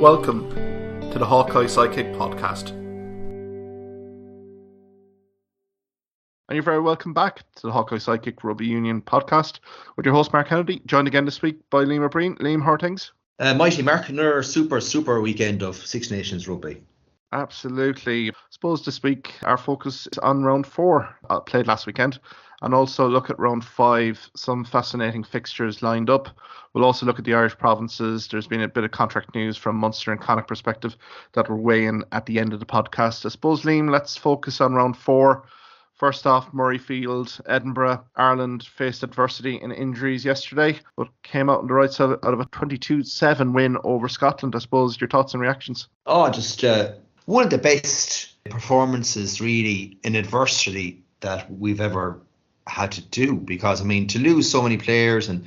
Welcome to the Hawkeye Sidekick podcast. And you're very welcome back to the Hawkeye Sidekick Rugby Union podcast with your host Mark Kennedy, joined again this week by Liam O'Brien. Liam, how are things? Mighty Mark, another super weekend of Six Nations rugby. Absolutely. I suppose this week our focus is on round 4, played last weekend, and also look at round 5, some fascinating fixtures lined up. We'll also look at the Irish provinces. There's been a bit of contract news from Munster and Connacht perspective that we'll weigh in at the end of the podcast. I suppose, Liam, let's focus on round 4. First off, Murrayfield, Edinburgh. Ireland faced adversity and injuries yesterday, but came out on the right side out of a 22-7 win over Scotland. I suppose your thoughts and reactions? Just one of the best performances really in adversity that we've ever had to do, because I mean, to lose so many players and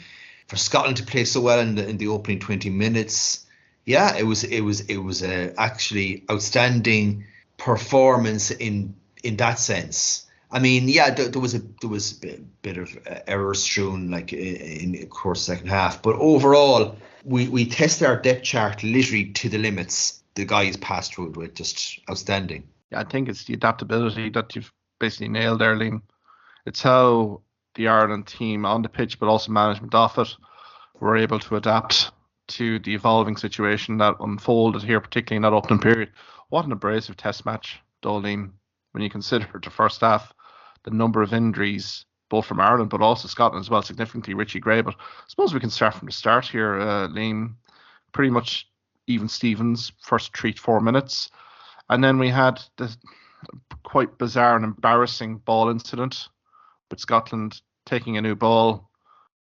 for Scotland to play so well in the opening 20 minutes, it was actually outstanding performance in that sense. I mean, there was a bit of errors strewn like in of course second half, but overall we tested our depth chart literally to the limits. The guys passed through it with just outstanding. Yeah, I think it's the adaptability that you've basically nailed there, Liam. It's how the Ireland team on the pitch, but also management off it, were able to adapt to the evolving situation that unfolded here, particularly in that opening period. What an abrasive test match, though, Liam, when you consider the first half, the number of injuries, both from Ireland, but also Scotland as well, significantly Richie Gray. But I suppose we can start from the start here, Liam. Pretty much even Stevens, first 3-4 minutes. And then we had the quite bizarre and embarrassing ball incident with Scotland taking a new ball,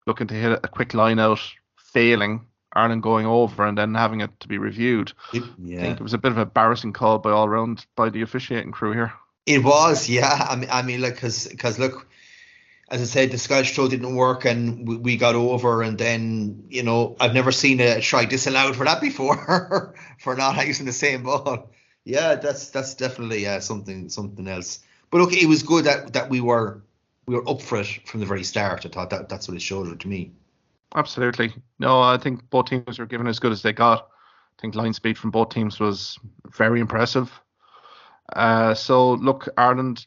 looking to hit a quick line out, failing, Ireland going over and then having it to be reviewed. I think it was a bit of an embarrassing call by all round by the officiating crew here. It was, yeah. I mean, like, because look, as I said, the Scottish throw didn't work and we got over, and then, you know, I've never seen a try disallowed for that before, for not using the same ball. Yeah, that's definitely something else. But look, it was good that we were up for it from the very start. I thought that's what it showed to me. Absolutely. No, I think both teams were given as good as they got. I think line speed from both teams was very impressive. So look, Ireland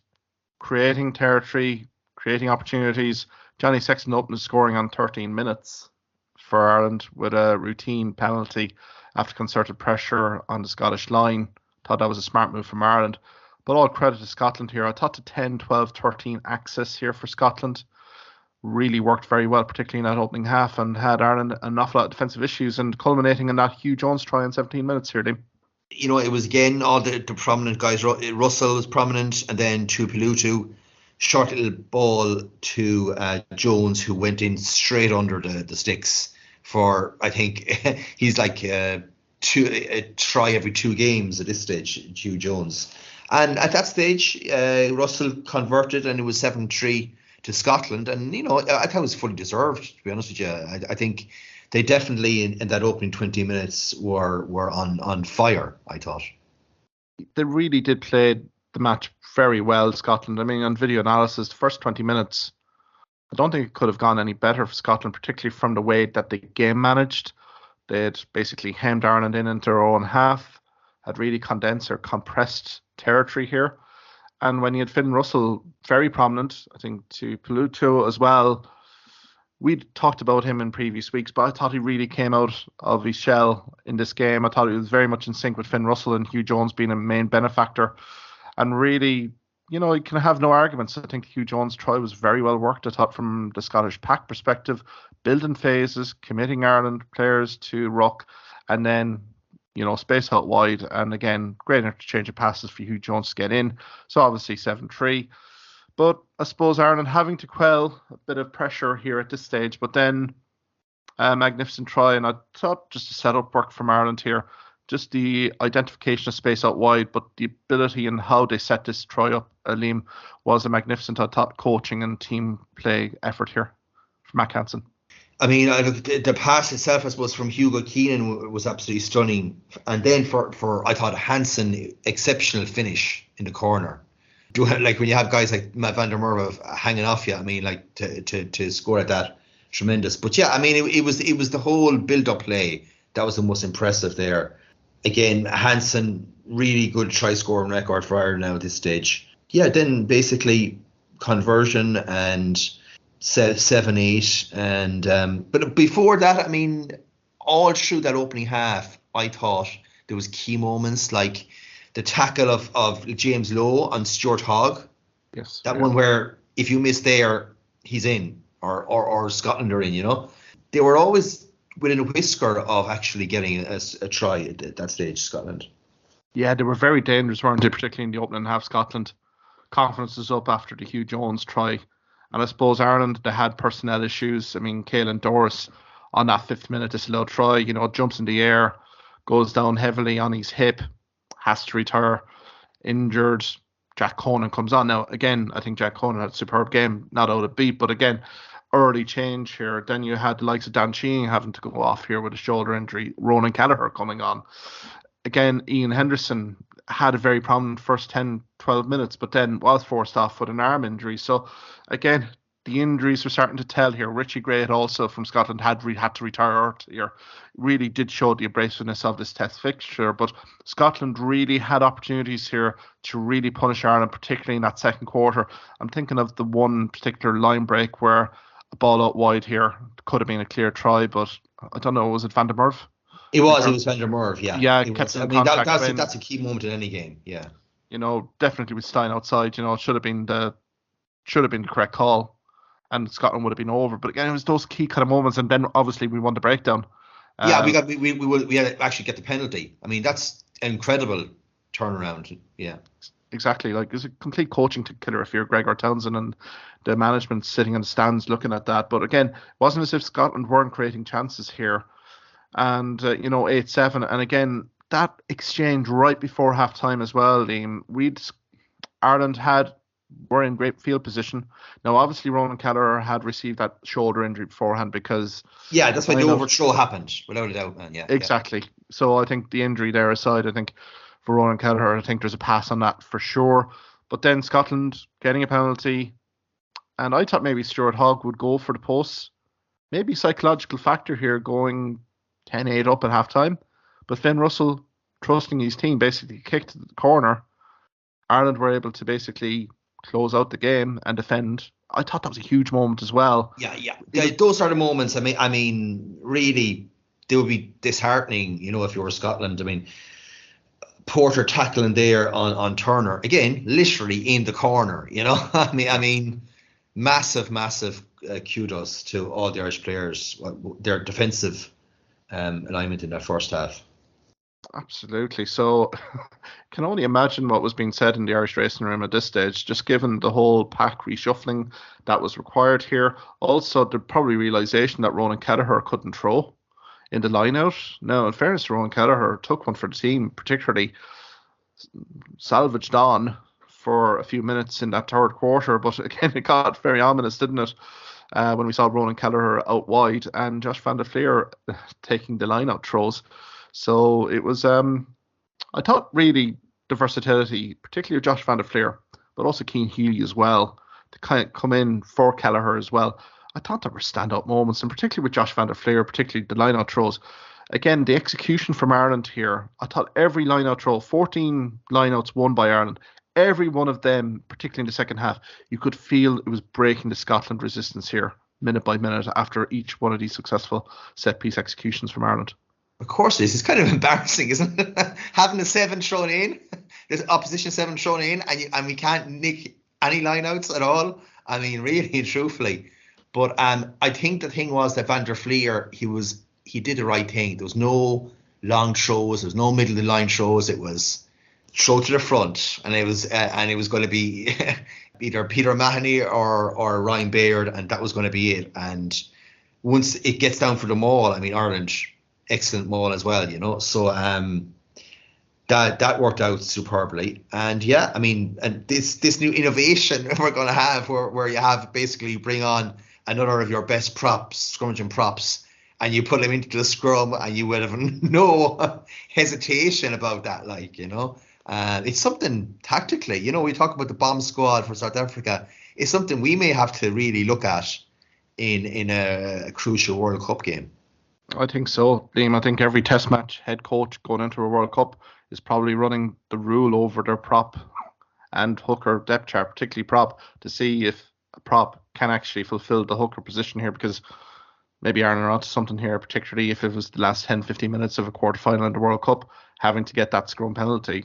creating territory, creating opportunities. Johnny Sexton opened the scoring on 13 minutes for Ireland with a routine penalty after concerted pressure on the Scottish line. Thought that was a smart move from Ireland. But all credit to Scotland here. I thought the 10, 12, 13 access here for Scotland really worked very well, particularly in that opening half, and had Ireland an awful lot of defensive issues, and culminating in that Hugh Jones try in 17 minutes here, Liam. You know, it was again all the prominent guys. Russell was prominent, and then Tuipulotu, short little ball to Jones, who went in straight under the sticks for, I think, he's like a try every 2 games at this stage, Hugh Jones. And at that stage, Russell converted, and it was 7-3 to Scotland. And, you know, I thought it was fully deserved, to be honest with you. I think they definitely, in that opening 20 minutes, were on fire, I thought. They really did play the match very well, Scotland. I mean, on video analysis, the first 20 minutes, I don't think it could have gone any better for Scotland, particularly from the way that the game managed. They'd basically hemmed Ireland in into their own half, had really condensed or compressed territory here. And when you had Finn Russell, very prominent, I think, to Peluto as well. We'd talked about him in previous weeks, but I thought he really came out of his shell in this game. I thought he was very much in sync with Finn Russell and Hugh Jones being a main benefactor. And really, you know, you can have no arguments. I think Hugh Jones' try was very well worked. I thought from the Scottish pack perspective, building phases, committing Ireland players to ruck, and then, you know, space out wide. And again, great interchange of passes for Hugh Jones to get in. So obviously 7-3. But I suppose Ireland having to quell a bit of pressure here at this stage. But then a magnificent try. And I thought just the setup work from Ireland here. Just the identification of space out wide, but the ability and how they set this try up, Liam, was a magnificent, I thought, coaching and team play effort here from Matt Hansen. I mean, the pass itself, I suppose, from Hugo Keenan was absolutely stunning. And then for I thought, Hansen, exceptional finish in the corner. Like when you have guys like Matt van der Merwe hanging off you, I mean, like to score at that, tremendous. But yeah, I mean, it was the whole build-up play that was the most impressive there. Again, Hansen, really good try scoring record for Ireland now at this stage. Yeah, then basically conversion and 7-8. But before that, I mean, all through that opening half, I thought there was key moments like the tackle of James Lowe on Stuart Hogg. Yes. That one where if you miss there, he's in, or Scotland are in. They were always within a whisker of actually getting a try at that stage, Scotland. Yeah, they were very dangerous, weren't they? Particularly in the opening half, Scotland. Confidence is up after the Hugh Jones try. And I suppose Ireland, they had personnel issues. I mean, Caelan Doris on that 5th minute disallowed try, jumps in the air, goes down heavily on his hip, has to retire, injured. Jack Conan comes on. Now, again, I think Jack Conan had a superb game, not out of beat, but again, early change here. Then you had the likes of Dan Sheehan having to go off here with a shoulder injury, Ronan Gallagher coming on. Again, Ian Henderson had a very prominent first 10, 12 minutes, but then was forced off with an arm injury. So, again, the injuries were starting to tell here. Richie Gray also from Scotland had to retire here. Really did show the abrasiveness of this test fixture, but Scotland really had opportunities here to really punish Ireland, particularly in that second quarter. I'm thinking of the one particular line break where a ball out wide here could have been a clear try, but I don't know, was it Van der Merwe? It was Van der Merwe, yeah. Yeah, that's a key moment in any game, yeah. Definitely with Stein outside, it should have been the correct call, and Scotland would have been over. But again, it was those key kind of moments, and then obviously we won the breakdown. We had to actually get the penalty. I mean, that's an incredible turnaround. Yeah, exactly. Like, it's a complete coaching killer if you're Gregor Townsend and the management sitting in the stands looking at that. But again, it wasn't as if Scotland weren't creating chances here. And 8-7, and again that exchange right before half time as well, Liam. Ireland were in great field position. Now obviously Ronan Gallagher had received that shoulder injury beforehand because that's why the overthrow happened, without a doubt, man. Exactly. So I think the injury there aside, I think for Ronan Gallagher, I think there's a pass on that for sure. But then Scotland getting a penalty, and I thought maybe Stuart Hogg would go for the posts. Maybe psychological factor here, going 10-8 up at halftime, but Finn Russell, trusting his team, basically kicked the corner. Ireland were able to basically close out the game and defend. I thought that was a huge moment as well. Yeah. Those are the moments. I mean, really, they would be disheartening, if you were Scotland. I mean, Porter tackling there on Turner again, literally in the corner. I mean, massive kudos to all the Irish players. Their defensive alignment in that first half. Absolutely. So can only imagine what was being said in the Irish dressing room at this stage, just given the whole pack reshuffling that was required here. Also, the probably realization that Ronan Gallagher couldn't throw in the line out. Now, in fairness to Ronan Gallagher, took one for the team, particularly salvaged on for a few minutes in that third quarter. But again, it got very ominous, didn't it? When we saw Ronan Gallagher out wide and Josh van der Fleer taking the line out throws. So it was, I thought really the versatility, particularly of Josh van der Fleer, but also Cian Healy as well, to kind of come in for Gallagher as well. I thought there were standout moments, and particularly with Josh van der Fleer, particularly the line out throws. Again, the execution from Ireland here, I thought every line out throw, 14 line outs won by Ireland, every one of them, particularly in the second half, you could feel it was breaking the Scotland resistance here, minute by minute, after each one of these successful set-piece executions from Ireland. Of course it is. It's kind of embarrassing, isn't it? Having the 7 thrown in, there's opposition 7 thrown in, and we can't nick any line-outs at all. I mean, really and truthfully. But I think the thing was that Van der Fleer, he did the right thing. There was no long throws, there was no middle of the line throws. It was throw to the front, and it was going to be either Peter Mahoney or Ryan Baird, and that was going to be it. And once it gets down for the maul, I mean, Ireland, excellent maul as well, so that worked out superbly. And yeah, I mean, and this new innovation we're going to have where you have basically bring on another of your best props, scrummaging props, and you put them into the scrum, and you would have no hesitation about that, it's something tactically, we talk about the bomb squad for South Africa. It's something we may have to really look at in a crucial World Cup game. I think so, Liam. I think every test match head coach going into a World Cup is probably running the rule over their prop and hooker depth chart, particularly prop, to see if a prop can actually fulfill the hooker position here, because maybe Ireland are onto something here, particularly if it was the last 10, 15 minutes of a quarter final in the World Cup, having to get that scrum penalty.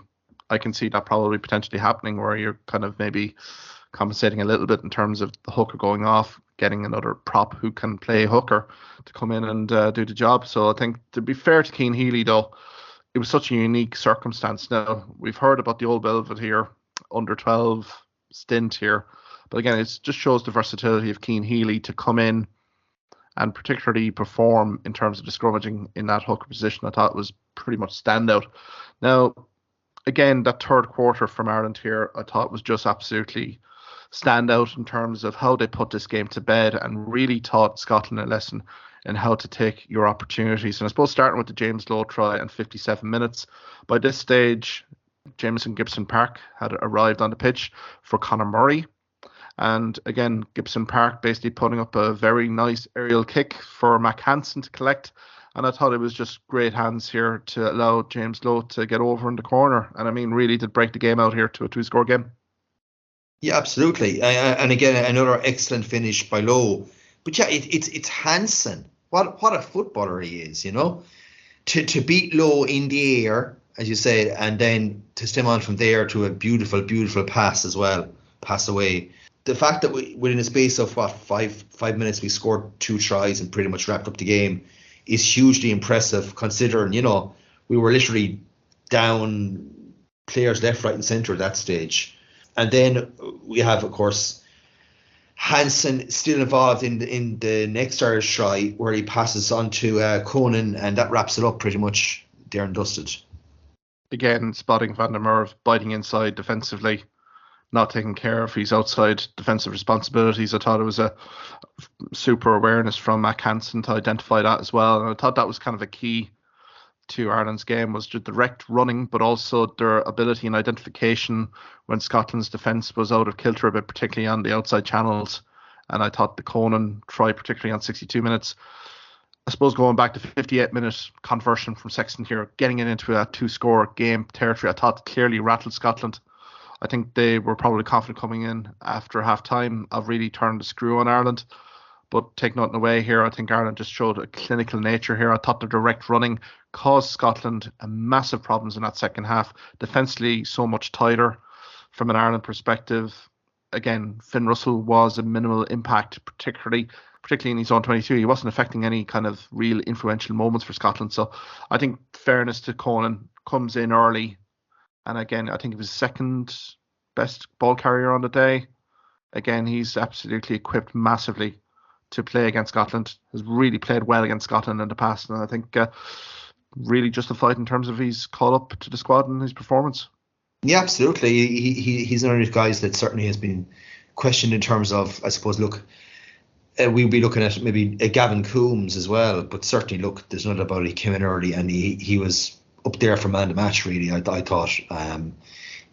I can see that probably potentially happening, where you're kind of maybe compensating a little bit in terms of the hooker going off, getting another prop who can play hooker to come in and do the job. So I think, to be fair to Keane Healy, though, it was such a unique circumstance. Now, we've heard about the old Belvedere under 12 stint here, but again, it just shows the versatility of Keane Healy to come in and particularly perform in terms of the scrummaging in that hooker position. I thought it was pretty much standout. Now, again, that third quarter from Ireland here, I thought was just absolutely standout in terms of how they put this game to bed and really taught Scotland a lesson in how to take your opportunities. And I suppose starting with the James Lowe try and 57 minutes, by this stage, Jameson Gibson Park had arrived on the pitch for Conor Murray. And again, Gibson Park basically putting up a very nice aerial kick for Mac Hansen to collect. And I thought it was just great hands here to allow James Lowe to get over in the corner. And I mean, really did break the game out here to a two-score game. Yeah, absolutely. And again, another excellent finish by Lowe. But yeah, it's Hansen. What a footballer he is, you know. To beat Lowe in the air, as you said, and then to stem on from there to a beautiful, beautiful pass as well, pass away. The fact that within a space of five minutes we scored 2 tries and pretty much wrapped up the game is hugely impressive, considering, you know, we were literally down players left, right, and centre at that stage. And then we have, of course, Hansen still involved in the next Irish try, where he passes on to Conan, and that wraps it up pretty much there and dusted. Again, spotting Van der Merwe biting inside defensively, not taking care of his outside defensive responsibilities. I thought it was a super awareness from Mac Hansen to identify that as well. And I thought that was kind of a key to Ireland's game, was the direct running, but also their ability and identification when Scotland's defence was out of kilter a bit, particularly on the outside channels. And I thought the Conan try, particularly on 62 minutes, I suppose going back to 58-minute conversion from Sexton here, getting it into a 2-score game territory, I thought clearly rattled Scotland. I think they were probably confident coming in after half-time of really turning the screw on Ireland. But take nothing away here, I think Ireland just showed a clinical nature here. I thought the direct running caused Scotland massive problems in that second half. Defensively, so much tighter from an Ireland perspective. Again, Finn Russell was a minimal impact, particularly in his own 22. He wasn't affecting any kind of real influential moments for Scotland. So I think fairness to Conan, comes in early. And again, I think he was second best ball carrier on the day. Again, he's absolutely equipped massively to play against Scotland. Has really played well against Scotland in the past. And I think really justified in terms of his call up to the squad and his performance. Yeah, absolutely. He's one of those guys that certainly has been questioned in terms of, I suppose, look, we'll be looking at maybe Gavin Coombs as well. But certainly, look, there's no doubt about it. He came in early and he was up there for man to match, really, I thought,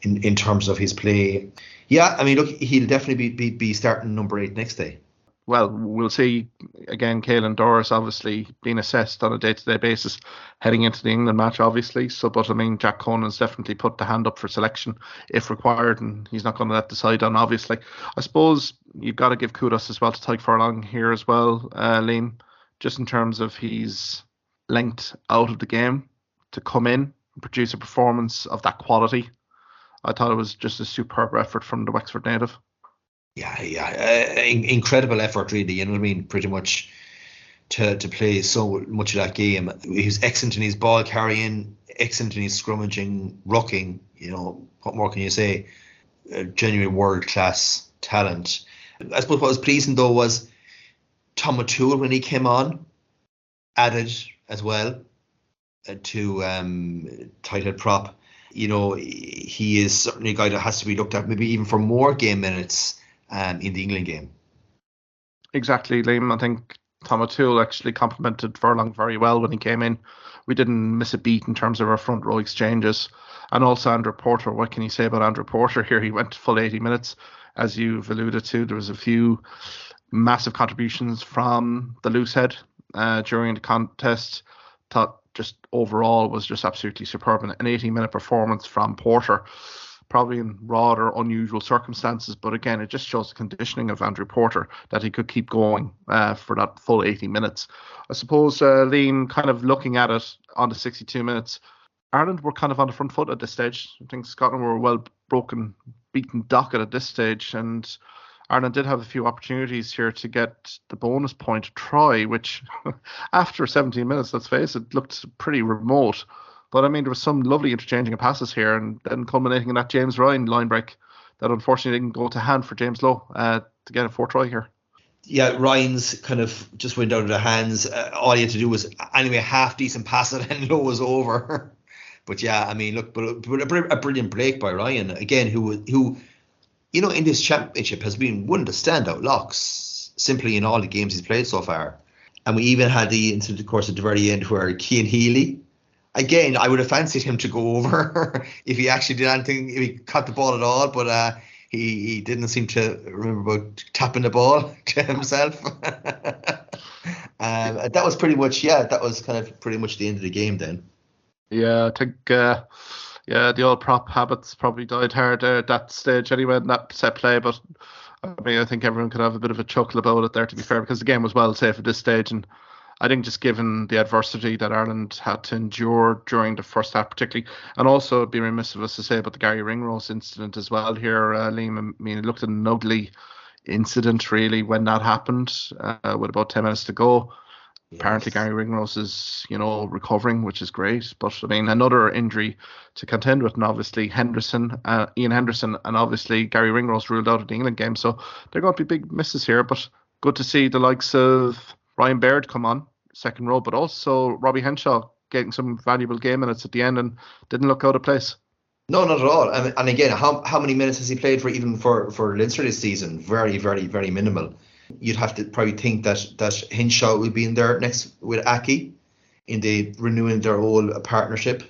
in terms of his play. Yeah, I mean, look, he'll definitely be starting number 8 next day. Well, we'll see. Again, Caelan Doris obviously being assessed on a day-to-day basis heading into the England match, obviously. So, but I mean, Jack Conan's definitely put the hand up for selection if required, and he's not going to let the side down, obviously. I suppose you've got to give kudos as well to Tadhg Furlong here as well, Liam, just in terms of his length out of the game to come in and produce a performance of that quality. I thought it was just a superb effort from the Wexford native. Yeah, incredible effort, really. You know what I mean? Pretty much to play so much of that game. He was excellent in his ball carrying, excellent in his scrummaging, rucking. You know, what more can you say? Genuine world class talent. I suppose what was pleasing though was Tom O'Toole, when he came on, added as well to title prop. You know, he is certainly a guy that has to be looked at, maybe even for more game minutes in the England game. Exactly, Liam. I think Tom O'Toole actually complimented Furlong very well when he came in. We didn't miss a beat in terms of our front row exchanges. And also Andrew Porter. What can you say about Andrew Porter here? He went full 80 minutes, as you've alluded to. There was a few massive contributions from the loose head during the contest. Thought just overall was just absolutely superb. An 18-minute performance from Porter, probably in rather unusual circumstances, but again, it just shows the conditioning of Andrew Porter that he could keep going for that full 80 minutes. I suppose, Liam, kind of looking at it on the 62 minutes, Ireland were kind of on the front foot at this stage. I think Scotland were well beaten docket at this stage, and Ireland did have a few opportunities here to get the bonus point try, which after 17 minutes, let's face it, looked pretty remote. But I mean, there was some lovely interchanging of passes here, and then culminating in that James Ryan line break that unfortunately didn't go to hand for James Lowe to get a 4 try here. Yeah, Ryan's kind of just went out of the hands. All he had to do was anyway half decent pass it, and Lowe was over. But yeah, I mean, look, but a brilliant break by Ryan again, who in this championship has been one of the standout locks simply in all the games he's played so far. And we even had the incident, of course, at the very end where Cian Healy, again, I would have fancied him to go over if he actually did anything, if he caught the ball at all, but he didn't seem to remember about tapping the ball to himself. That was pretty much, that was kind of pretty much the end of the game then. Yeah, I think, the old prop habits probably died hard at that stage anyway, in that set play. But I mean, I think everyone could have a bit of a chuckle about it there, to be fair, because the game was well safe at this stage. And I think just given the adversity that Ireland had to endure during the first half, particularly, and also it'd be remiss of us to say about the Gary Ringrose incident as well here, Liam. I mean, it looked an ugly incident, really, when that happened, with about 10 minutes to go. Yes. Apparently Gary Ringrose is, recovering, which is great. But, I mean, another injury to contend with, and obviously Ian Henderson, and obviously Gary Ringrose ruled out of the England game. So they're going to be big misses here. But good to see the likes of Ryan Baird come on, second row, but also Robbie Henshaw getting some valuable game minutes at the end and didn't look out of place. No, not at all. And again, how many minutes has he played for Leinster this season? Very, very, very minimal. You'd have to probably think that Henshaw will be in there next with Aki in the renewing their old partnership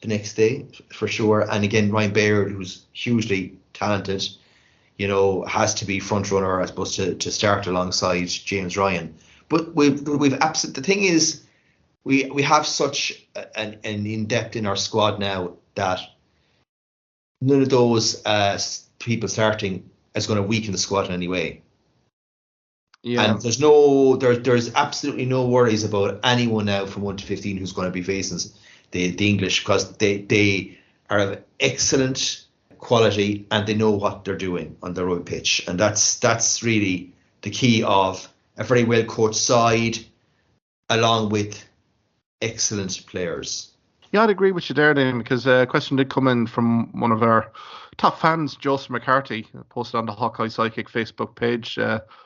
the next day for sure. And again, Ryan Baird, who's hugely talented, has to be front runner, I suppose, to start alongside James Ryan. But the thing is, we have such an in-depth in our squad now that none of those people starting is going to weaken the squad in any way. Yeah. And there's absolutely no worries about anyone now from 1 to 15 who's going to be facing the English, because they are of excellent quality and they know what they're doing on their own pitch, and that's really the key of a very well coached side, along with excellent players. Yeah, I'd agree with you there, then, because a question did come in from one of our top fans, Joseph McCarthy, posted on the Hawkeye Sidekick Facebook page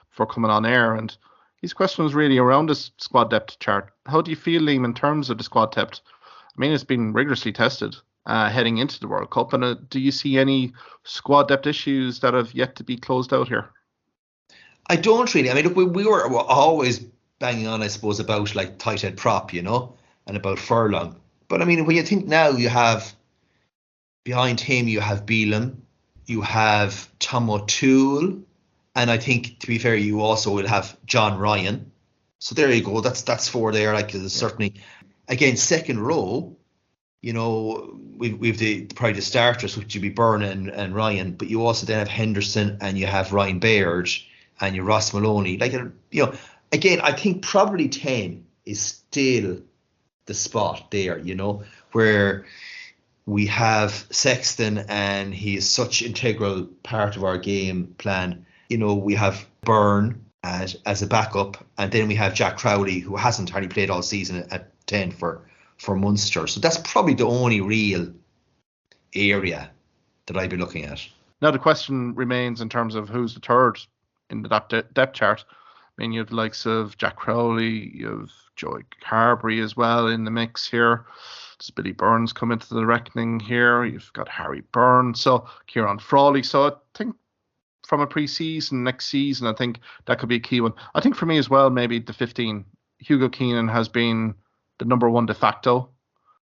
for coming on air, and his question was really around this squad depth chart. How do you feel, Liam, in terms of the squad depth? I mean, it's been rigorously tested heading into the World Cup, and do you see any squad depth issues that have yet to be closed out here? I don't really. I mean, look, we were always banging on, I suppose, about like tight head prop, and about Furlong. But I mean, when you think now, you have behind him, you have Beelum, you have Tom O'Toole, and I think, to be fair, you also will have John Ryan. So there you go. That's 4 there. Like, certainly, again, second row. We've probably the starters, which would be Byrne and Ryan, but you also then have Henderson and you have Ryan Baird and you Ross Maloney. Like, again, I think probably 10 is still the spot there, where we have Sexton and he is such an integral part of our game plan. We have Byrne as a backup, and then we have Jack Crowley, who hasn't hardly played all season at 10 for Munster. So that's probably the only real area that I'd be looking at. Now the question remains in terms of who's the third in the depth chart. I mean, you have the likes of Jack Crowley, you have Joey Carberry as well in the mix here. Does Billy Burns come into the reckoning here? You've got Harry Byrne, so Kieran Frawley. So I think from a pre-season next season, I think that could be a key one. I think for me as well, maybe the 15. Hugo Keenan has been the number one de facto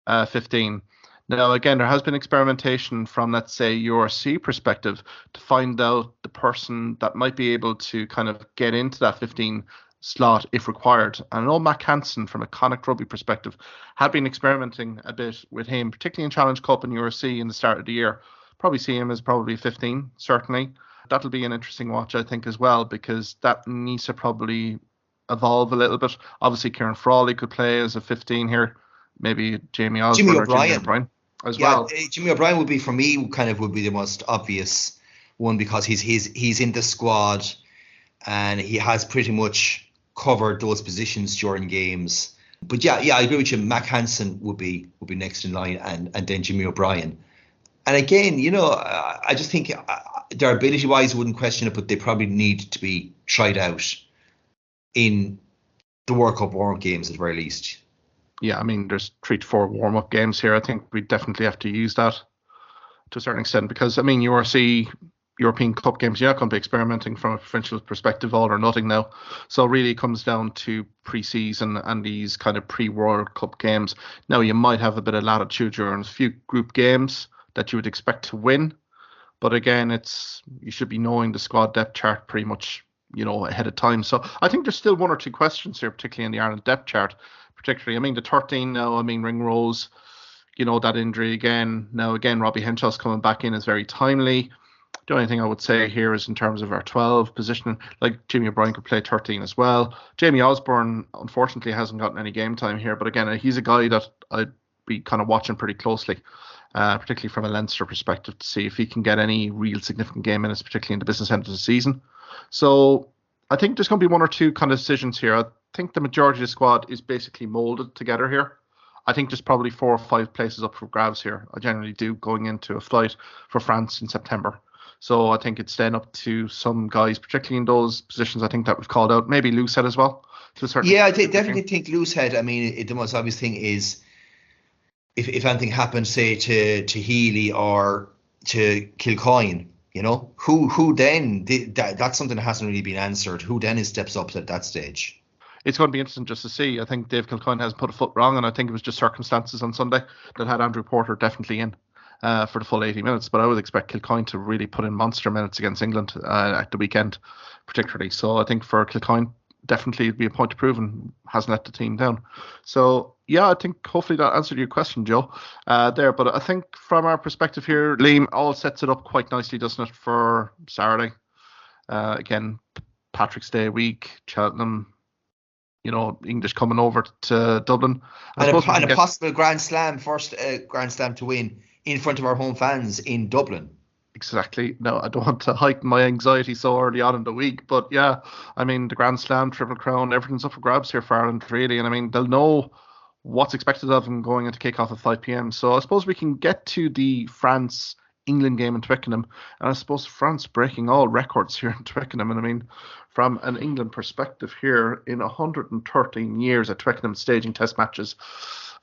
15. Now, again, there has been experimentation from, let's say, URC perspective to find out the person that might be able to kind of get into that 15 slot if required. And I know Mac Hansen, from a Connacht Rugby perspective, had been experimenting a bit with him, particularly in Challenge Cup and URC in the start of the year. Probably see him as probably 15, certainly. That'll be an interesting watch, I think, as well, because that needs to probably evolve a little bit. Obviously, Kieran Frawley could play as a 15 here. Maybe Jamie Osborne Jimmy or Jimmy O'Brien. O'Brien as well. Jimmy O'Brien would be, for me, kind of would be the most obvious one, because he's in the squad and he has pretty much covered those positions during games. But yeah, I agree with you. Mac Hansen would be next in line, and then Jimmy O'Brien. And again, I just think their ability-wise wouldn't question it, but they probably need to be tried out in the World Cup warm-up games at the very least. Yeah, I mean, there's 3 to 4 warm-up games here. I think we definitely have to use that to a certain extent, because, I mean, URC, European Cup games, you're not going to be experimenting from a provincial perspective, all or nothing now. So really it comes down to pre-season and these kind of pre-World Cup games. Now, you might have a bit of latitude during a few group games that you would expect to win. But again, you should be knowing the squad depth chart pretty much, ahead of time. So I think there's still 1 or 2 questions here, particularly in the Ireland depth chart. Particularly, I mean, the 13 now, I mean, Ringrose, that injury again. Now, again, Robbie Henshaw's coming back in is very timely. The only thing I would say here is in terms of our 12 position, like Jimmy O'Brien could play 13 as well. Jamie Osborne, unfortunately, hasn't gotten any game time here. But again, he's a guy that I'd be kind of watching pretty closely, particularly from a Leinster perspective, to see if he can get any real significant game minutes, particularly in the business end of the season. So I think there's going to be 1 or 2 kind of decisions here. I think the majority of the squad is basically molded together here. I think there's probably 4 or 5 places up for grabs here. I generally do, going into a flight for France in September. So I think it's then up to some guys, particularly in those positions I think that we've called out. Maybe Loosehead as well, to a certain extent. I definitely think Loosehead. I mean, the most obvious thing is if anything happens, say, to Healy or to Kilcoyne, who then? That's something that hasn't really been answered. Who then steps up at that stage? It's going to be interesting just to see. I think Dave Kilcoyne has put a foot wrong, and I think it was just circumstances on Sunday that had Andrew Porter definitely in for the full 80 minutes. But I would expect Kilcoyne to really put in monster minutes against England at the weekend, particularly. So I think for Kilcoyne, definitely it'd be a point to prove, and hasn't let the team down. So yeah, I think hopefully that answered your question, Joe, there. But I think from our perspective here, Liam, all sets it up quite nicely, doesn't it, for Saturday? Again, Patrick's Day week, Cheltenham, English coming over to Dublin. And a possible Grand Slam, first Grand Slam to win in front of our home fans in Dublin. Exactly. No, I don't want to heighten my anxiety so early on in the week. But yeah, I mean, the Grand Slam, Triple Crown, everything's up for grabs here for Ireland, really. And I mean, they'll know what's expected of them going into kickoff at 5 p.m. So I suppose we can get to the France-England game in Twickenham. And I suppose France breaking all records here in Twickenham. And I mean, from an England perspective here, in 113 years at Twickenham staging test matches,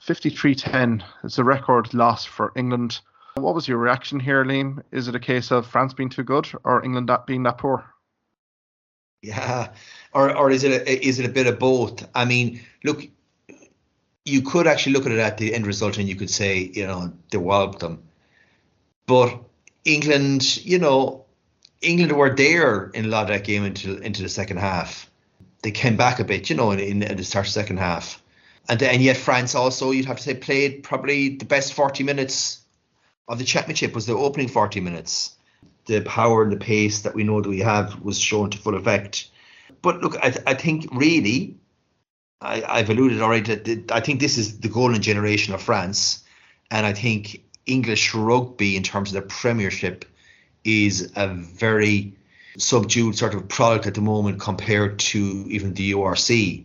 53-10 is a record loss for England. What was your reaction here, Liam? Is it a case of France being too good or England being that poor? Yeah, or is it a bit of both? I mean, look, you could actually look at it at the end result and you could say, they walloped them. But England, England were there in a lot of that game into the second half. They came back a bit, in the start of the second half. And yet France also, you'd have to say, played probably the best 40 minutes of the championship, was the opening 40 minutes. The power and the pace that we know that we have was shown to full effect. But look, I think really, I've alluded already that I think this is the golden generation of France. And I think English rugby, in terms of the Premiership, is a very subdued sort of product at the moment compared to even the URC.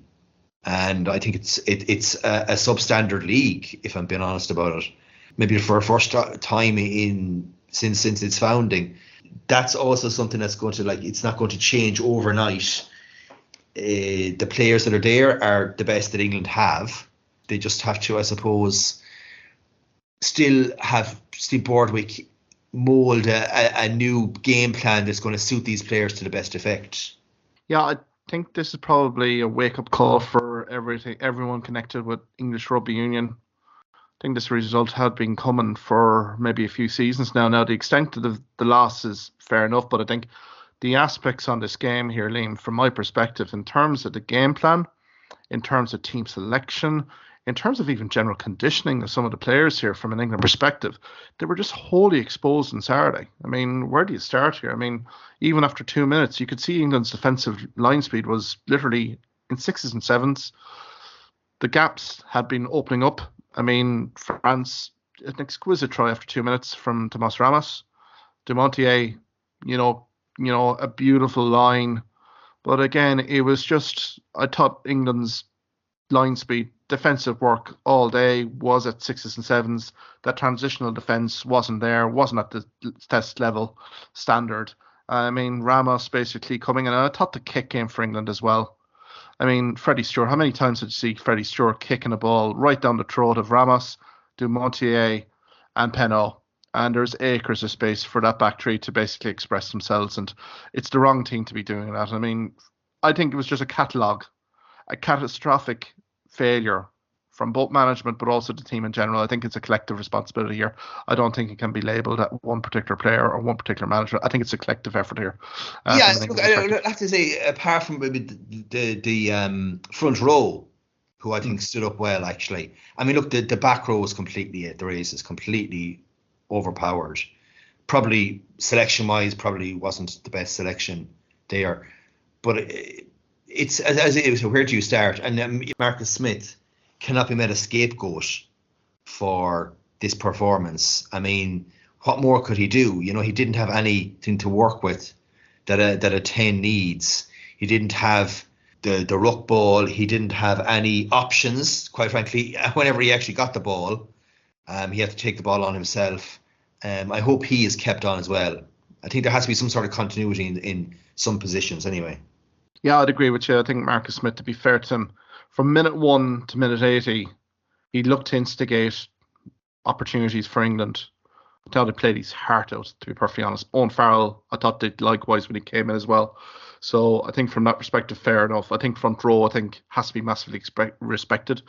And I think it's a substandard league, if I'm being honest about it. Maybe for a first time since its founding. That's also something that's going to, it's not going to change overnight. The players that are there are the best that England have. They just have to, I suppose, still have Steve Boardwick mould a new game plan that's going to suit these players to the best effect. Yeah, I think this is probably a wake-up call for everyone connected with English Rugby Union. I think this result had been coming for maybe a few seasons now. Now, the extent of the loss is fair enough, but I think the aspects on this game here, Liam, from my perspective, in terms of the game plan, in terms of team selection, in terms of even general conditioning of some of the players here from an England perspective, they were just wholly exposed on Saturday. I mean, where do you start here? I mean, even after 2 minutes, you could see England's defensive line speed was literally in sixes and sevens. The gaps had been opening up. I mean, France, an exquisite try after 2 minutes from Tomas Ramos. Dumontier, a beautiful line. But again, it was just, I thought England's line speed, defensive work all day was at sixes and sevens. That transitional defence wasn't there, wasn't at the test level standard. I mean, Ramos basically coming in, and I thought the kick came for England as well. I mean, Freddie Stewart, how many times did you see Freddie Stewart kicking a ball right down the throat of Ramos, Dumontier, and Penaud? And there's acres of space for that back three to basically express themselves, and it's the wrong thing to be doing that. I mean, I think it was just a catastrophic failure from both management, but also the team in general. I think it's a collective responsibility here. I don't think it can be labelled at one particular player or one particular manager. I think it's a collective effort here. Look, I have to say, apart from maybe the front row, who I think stood up well, actually. I mean, look, the back row was completely at the races, completely overpowered. Probably selection-wise, probably wasn't the best selection there. But it's as it was. Where do you start? And Marcus Smith cannot be made a scapegoat for this performance. I mean, what more could he do? He didn't have anything to work with that a 10 needs. He didn't have the ruck ball. He didn't have any options, quite frankly. Whenever he actually got the ball, he had to take the ball on himself. I hope he is kept on as well. I think there has to be some sort of continuity in some positions anyway. Yeah, I'd agree with you. I think Marcus Smith, to be fair to him, from minute 1 to minute 80, he looked to instigate opportunities for England. I thought he played his heart out, to be perfectly honest. Owen Farrell, I thought did likewise when he came in as well. So I think from that perspective, fair enough. I think front row, has to be massively respected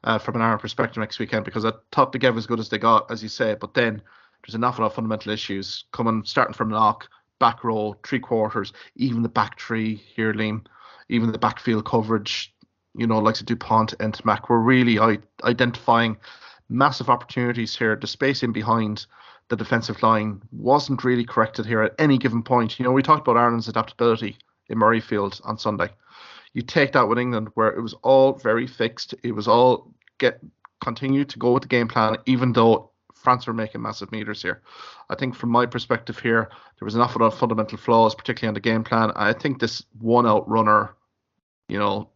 from an Ireland perspective next weekend, because I thought they gave as good as they got, as you say. But then there's an awful lot of fundamental issues starting from lock, back row, three quarters, even the back three here, Liam, even the backfield coverage, like Dupont and Mac, were really identifying massive opportunities here. The space in behind the defensive line wasn't really corrected here at any given point. We talked about Ireland's adaptability in Murrayfield on Sunday. You take that with England, where it was all very fixed. It was all continue to go with the game plan, even though France were making massive meters here. I think from my perspective here, there was an awful lot of fundamental flaws, particularly on the game plan. I think this one-out runner, did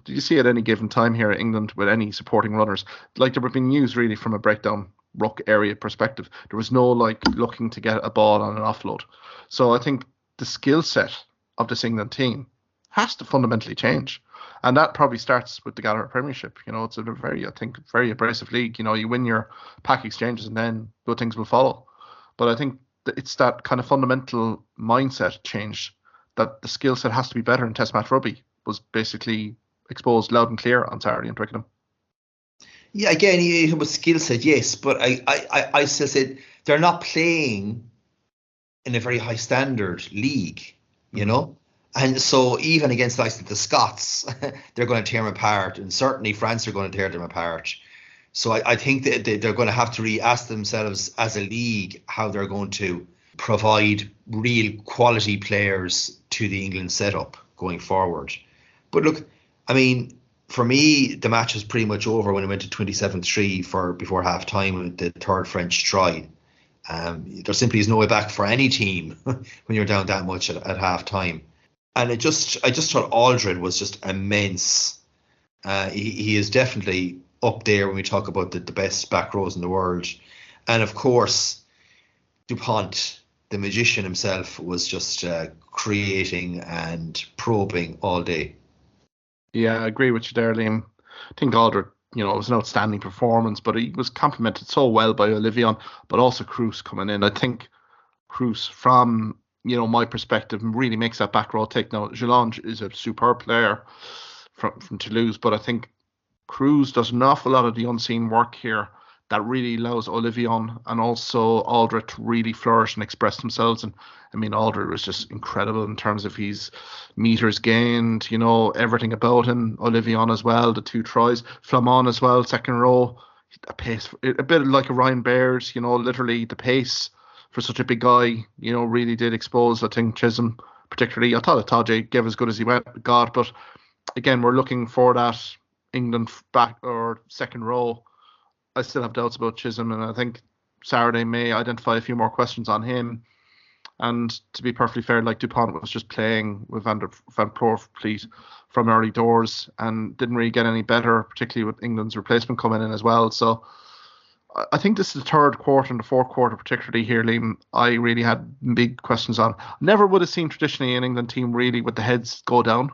you see at any given time here in England with any supporting runners? Like, they were being used really from a breakdown ruck area perspective. There was no looking to get a ball on an offload. So I think the skill set of this England team has to fundamentally change. And that probably starts with the Gallagher Premiership. It's a very abrasive league. You win your pack exchanges and then good things will follow. But I think it's that kind of fundamental mindset change, that the skill set has to be better in Test match rugby, was basically exposed loud and clear on Saturday in Twickenham. Yeah, again, it was skill set, yes. But I still said they're not playing in a very high standard league, And so even against the Scots, they're going to tear them apart. And certainly France are going to tear them apart. So I think that they're going to have to re-ask themselves as a league how they're going to provide real quality players to the England setup going forward. But look, I mean, for me, the match was pretty much over when it went to 27-3 before half-time with the third French try. There simply is no way back for any team when you're down that much at half-time. And I just thought Aldred was just immense. He is definitely up there when we talk about the best back rows in the world. And of course, Dupont, the magician himself, was just creating and probing all day. Yeah, I agree with you there, Liam. I think Aldred, it was an outstanding performance, but he was complimented so well by Olivion, but also Cruz coming in. I think Cruz, from my perspective, really makes that back row take. Now, Gillange is a superb player from Toulouse, but I think Cruz does an awful lot of the unseen work here that really allows Olivion and also Aldred to really flourish and express themselves. And I mean, Aldred was just incredible in terms of his meters gained, everything about him. Olivion as well, the 2 tries. Flamand as well, second row. A pace, a bit like a Ryan Baird, literally the pace for such a big guy, really did expose, I think, Chisholm particularly. I thought Ataje gave as good as he got, but again, we're looking for that England back or second row. I still have doubts about Chisholm, and I think Saturday may identify a few more questions on him. And to be perfectly fair, like Dupont was just playing with Van Poortvliet from early doors and didn't really get any better, particularly with England's replacement coming in as well. So I think this is the third quarter and the fourth quarter, particularly here, Liam, I really had big questions on. Never would have seen traditionally an England team really with the heads go down.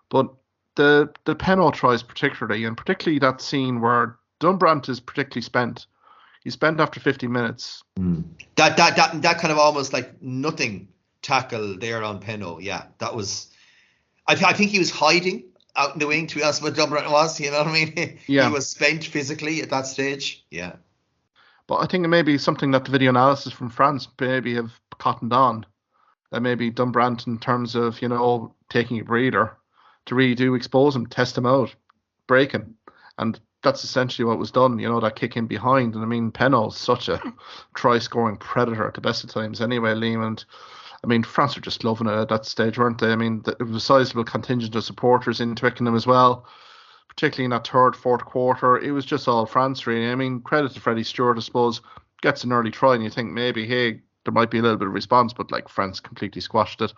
But the Penno tries particularly, and particularly that scene where Dunbrant is particularly spent. He's spent after 50 minutes. That kind of almost like nothing tackle there on Penno. Yeah, that was. I think he was hiding out in the wing. To be honest, what Dunbrant was, you know what I mean? Yeah. He was spent physically at that stage. Yeah. But I think it may be something that the video analysis from France maybe have cottoned on. That maybe Dunbrant, in terms of taking a breather, to really do expose him, test him out, break him, and that's essentially what was done, that kick in behind. And I mean, Penno's such a try-scoring predator at the best of times anyway, Liam. And I mean, France were just loving it at that stage, weren't they? I mean, there was a sizable contingent of supporters in Twickenham as well, particularly in that third, fourth quarter. It was just all France, really. I mean, credit to Freddie Stewart, I suppose, gets an early try, and you think maybe, hey, there might be a little bit of response, but like France completely squashed it.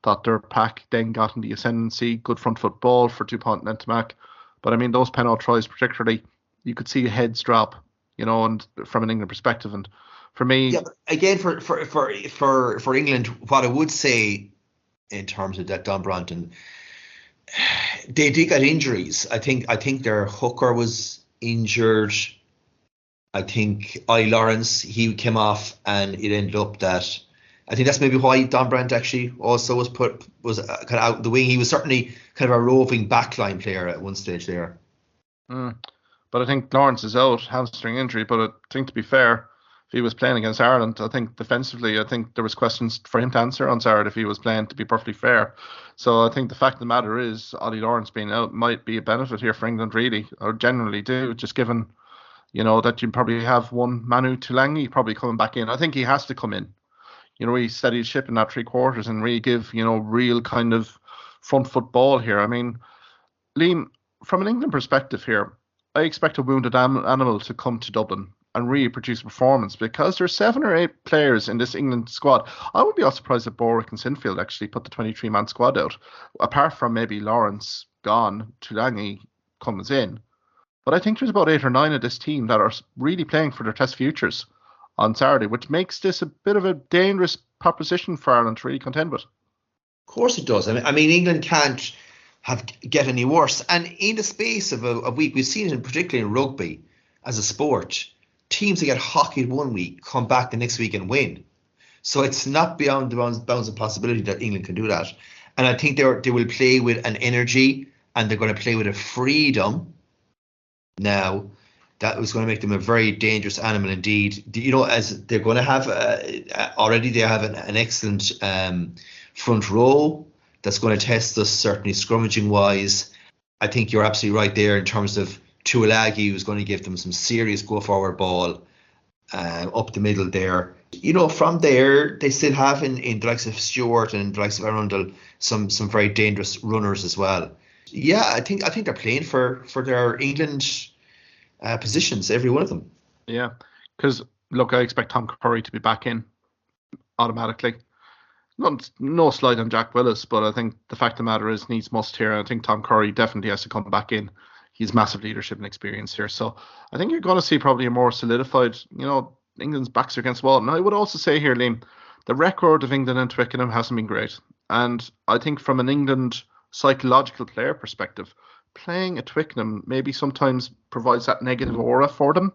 Thought their pack then got in the ascendancy. Good front foot ball for Dupont and Ntamak. But I mean, those Penno tries particularly, you could see heads drop, and from an England perspective. And for me, yeah. But again, for England, what I would say in terms of that Dunbrant, and they did get injuries. I think their hooker was injured. I think Lawrence, he came off, and it ended up that. I think that's maybe why Dunbrant actually also was kind of out the wing. He was certainly kind of a roving backline player at one stage there. But I think Lawrence is out, hamstring injury. But I think, to be fair, if he was playing against Ireland, I think defensively, I think there was questions for him to answer on Saturday if he was playing, to be perfectly fair. So I think the fact of the matter is, Ollie Lawrence being out might be a benefit here for England, really, or generally do, just given, that you probably have one Manu Tulangi probably coming back in. I think he has to come in. Really steady ship in that 3 quarters and really give, real kind of front foot ball here. I mean, Liam, from an England perspective here, I expect a wounded animal to come to Dublin and really produce a performance, because there's 7 or 8 players in this England squad. I would be all surprised if Borwick and Sinfield actually put the 23-man squad out, apart from maybe Lawrence gone, Tulangi comes in. But I think there's about 8 or 9 of this team that are really playing for their test futures on Saturday, which makes this a bit of a dangerous proposition for Ireland to really contend with. Of course it does. I mean, England can't get any worse. And in the space of a week, we've seen it particularly in rugby as a sport, teams that get hockeyed one week come back the next week and win. So it's not beyond the bounds of possibility that England can do that. And I think they will play with an energy, and they're going to play with a freedom now that was going to make them a very dangerous animal indeed. As they're going to have already, they have an excellent front row that's going to test us, certainly scrummaging wise. I think you're absolutely right there in terms of Tuilagi, who's going to give them some serious go forward ball up the middle there. From there, they still have in the likes of Stewart and the likes of Arundel some very dangerous runners as well. Yeah, I think they're playing for their England positions, every one of them. Yeah, because look, I expect Tom Curry to be back in automatically. No slide on Jack Willis, but I think the fact of the matter is, needs must here. I think Tom Curry definitely has to come back in. He's massive leadership and experience here. So I think you're going to see probably a more solidified, England's backs are against the wall. And I would also say here, Liam, the record of England and Twickenham hasn't been great. And I think from an England psychological player perspective, playing at Twickenham maybe sometimes provides that negative aura for them,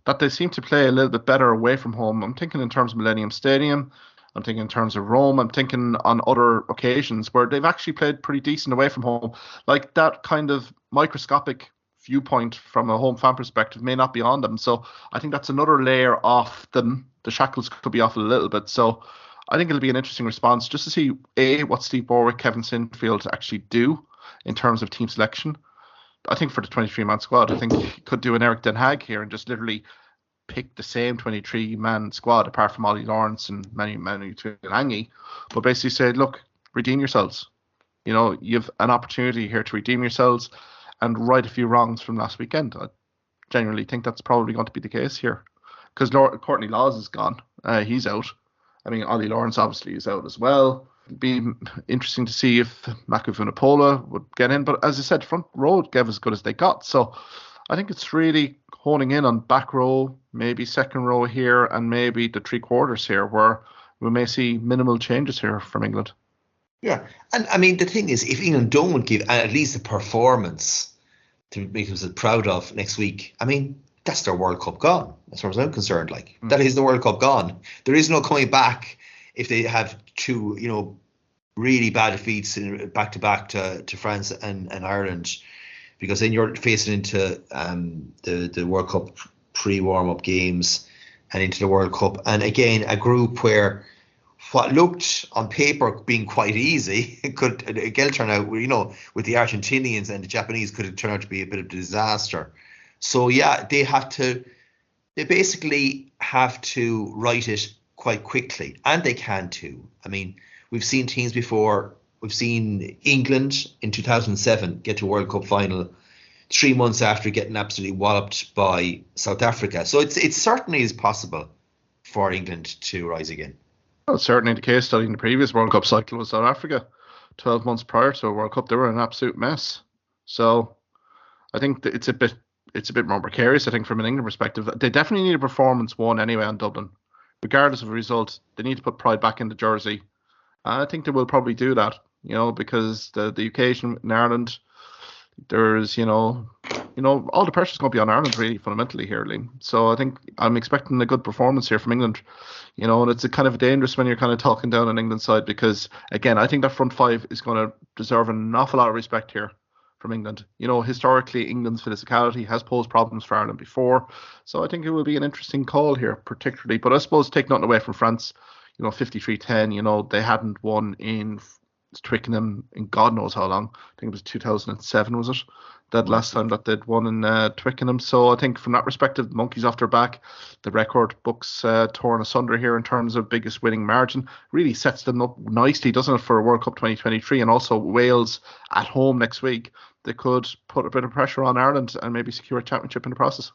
that they seem to play a little bit better away from home. I'm thinking in terms of Millennium Stadium, I'm thinking in terms of Rome, I'm thinking on other occasions where they've actually played pretty decent away from home. Like that kind of microscopic viewpoint from a home fan perspective may not be on them. So I think that's another layer off them. The shackles could be off a little bit. So I think it'll be an interesting response just to see what Steve Borwick, Kevin Sinfield actually do in terms of team selection. I think for the 23-man squad, I think he could do an Eric Den Haag here and just literally pick the same 23-man squad apart from Ollie Lawrence and Manu Tuilangi, but basically say, look, redeem yourselves. You've an opportunity here to redeem yourselves and right a few wrongs from last weekend. I genuinely think that's probably going to be the case here because Courtney Laws is gone. He's out. I mean, Ollie Lawrence obviously is out as well. It'd be interesting to see if Mako Vunipola would get in. But as I said, front row gave as good as they got. So I think it's really honing in on back row, maybe second row here, and maybe the three quarters here, where we may see minimal changes here from England. Yeah, and I mean, the thing is, if England don't give at least a performance to make themselves proud of next week, I mean, that's their World Cup gone, as far as I'm concerned. That is the World Cup gone. There is no coming back if they have two, really bad defeats back to back to France and Ireland, because then you're facing into the World Cup pre-warm up games and into the World Cup, and again a group where what looked on paper being quite easy could again turn out, with the Argentinians and the Japanese, could have turned out to be a bit of a disaster. So yeah, they basically have to write it quite quickly, and they can too. I mean, we've seen teams before. We've seen England in 2007 get to a World Cup final 3 months after getting absolutely walloped by South Africa. So it certainly is possible for England to rise again. Well, certainly the case study in the previous World Cup cycle was South Africa. 12 months prior to a World Cup, they were an absolute mess. So I think that it's a bit more precarious, I think, from an England perspective. They definitely need a performance won anyway on Dublin. Regardless of the result, they need to put pride back in the jersey. I think they will probably do that, because the occasion in Ireland, there's, all the pressure's going to be on Ireland really fundamentally here, Liam. So I think I'm expecting a good performance here from England, and it's a kind of dangerous when you're kind of talking down on England's side because, again, I think that front five is going to deserve an awful lot of respect here from England. Historically, England's physicality has posed problems for Ireland before. So I think it will be an interesting call here, particularly. But I suppose take nothing away from France, 53-10, they hadn't won in Twickenham in God knows how long. I think it was 2007, was it? That last time that they'd won in Twickenham. So I think from that perspective, the monkeys off their back. The record books torn asunder here in terms of biggest winning margin. Really sets them up nicely, doesn't it, for World Cup 2023 and also Wales at home next week. They could put a bit of pressure on Ireland and maybe secure a championship in the process.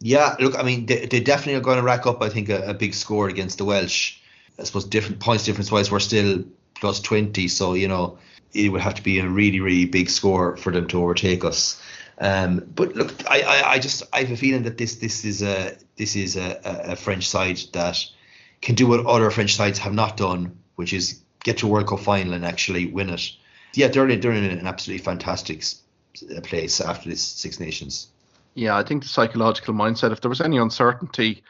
Yeah, look, I mean, they definitely are going to rack up, I think, a big score against the Welsh. I suppose different points difference-wise, we're still plus 20, so, it would have to be a really, really big score for them to overtake us. But look, I have a feeling that this is a French side that can do what other French sides have not done, which is get to a World Cup final and actually win it. Yeah, they're in an absolutely fantastic place after this Six Nations. Yeah, I think the psychological mindset, if there was any uncertainty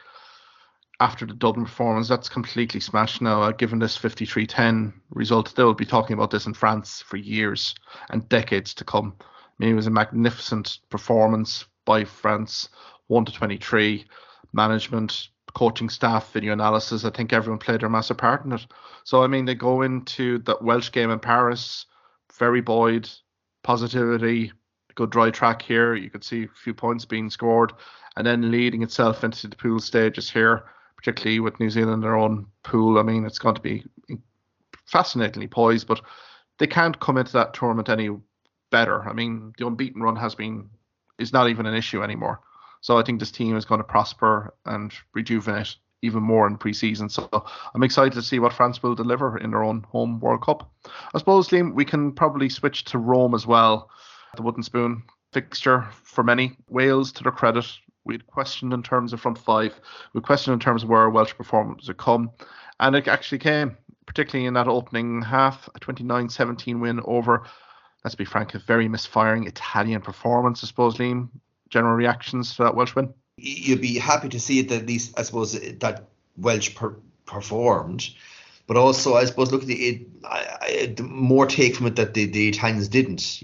after the Dublin performance, that's completely smashed now. Given this 53-10 result, they will be talking about this in France for years and decades to come. I mean, it was a magnificent performance by France, 1-23, management, coaching staff, video analysis. I think everyone played their massive part in it. So, I mean, they go into that Welsh game in Paris, very buoyed, positivity, good dry track here. You could see a few points being scored and then leading itself into the pool stages here, particularly with New Zealand in their own pool. I mean, it's going to be fascinatingly poised, but they can't come into that tournament any better. I mean, the unbeaten run is not even an issue anymore. So I think this team is going to prosper and rejuvenate even more in pre-season. So I'm excited to see what France will deliver in their own home World Cup. I suppose, Liam, we can probably switch to Rome as well. The wooden spoon fixture for many. Wales, to their credit, we'd questioned in terms of front five. We questioned in terms of where Welsh performance would come. And it actually came, particularly in that opening half, a 29-17 win over, let's be frank, a very misfiring Italian performance, I suppose, Liam. General reactions to that Welsh win? You'd be happy to see it, at least, I suppose, that Welsh performed. But also, I suppose, look, the more take from it that the Italians didn't,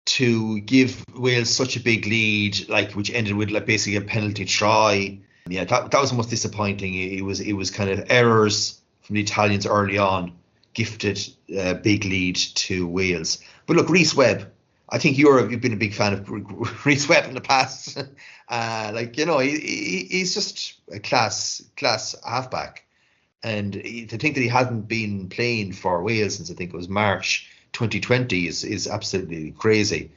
to give Wales such a big lead, like which ended with like basically a penalty try. Yeah, that was most disappointing. It was kind of errors from the Italians early on, gifted a big lead to Wales. But look, Rhys Webb, I think you've been a big fan of Rhys Webb in the past. He's just a class halfback. And to think that he hasn't been playing for Wales since I think it was March 2020 is absolutely crazy.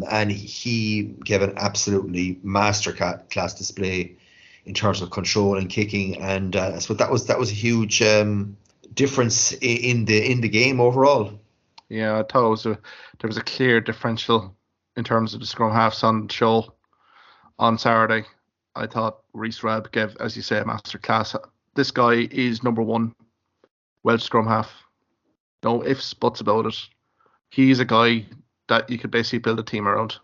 And he gave an absolutely masterclass display in terms of control and kicking. And so that was a huge difference in the game overall. Yeah, I thought there was a clear differential in terms of the scrum halves on the show on Saturday. I thought Rhys Webb gave, as you say, a masterclass. This guy is number one Welsh scrum half. No ifs, buts about it. He's a guy that you could basically build a team around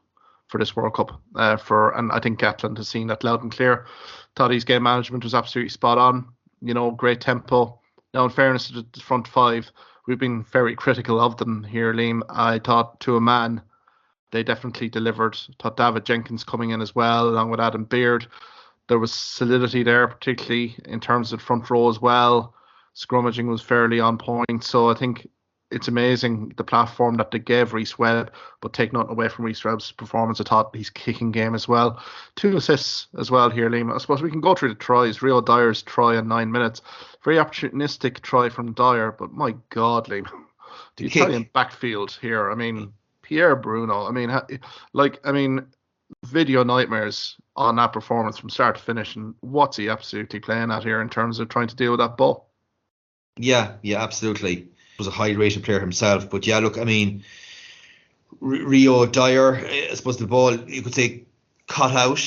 for this World Cup. And I think Gatland has seen that loud and clear. Thought his game management was absolutely spot on. Great tempo. Now, in fairness to the front five, we've been very critical of them here, Liam. I thought to a man, they definitely delivered. Thought David Jenkins coming in as well, along with Adam Beard. There was solidity there, particularly in terms of front row as well. Scrummaging was fairly on point. So I think it's amazing the platform that they gave Rhys Webb, but take nothing away from Rhys Webb's performance. I thought his kicking game as well. 2 assists as well here, Liam. I suppose we can go through the tries. Rio Dyer's try in 9 minutes. Very opportunistic try from Dyer, but my God, Liam. The Italian backfield here. I mean, Pierre Bruno. I mean, video nightmares on that performance from start to finish. And what's he absolutely playing at here in terms of trying to deal with that ball? Yeah, absolutely. Was a high-rated player himself, but yeah, look, I mean, Rio Dyer, I suppose the ball you could say cut out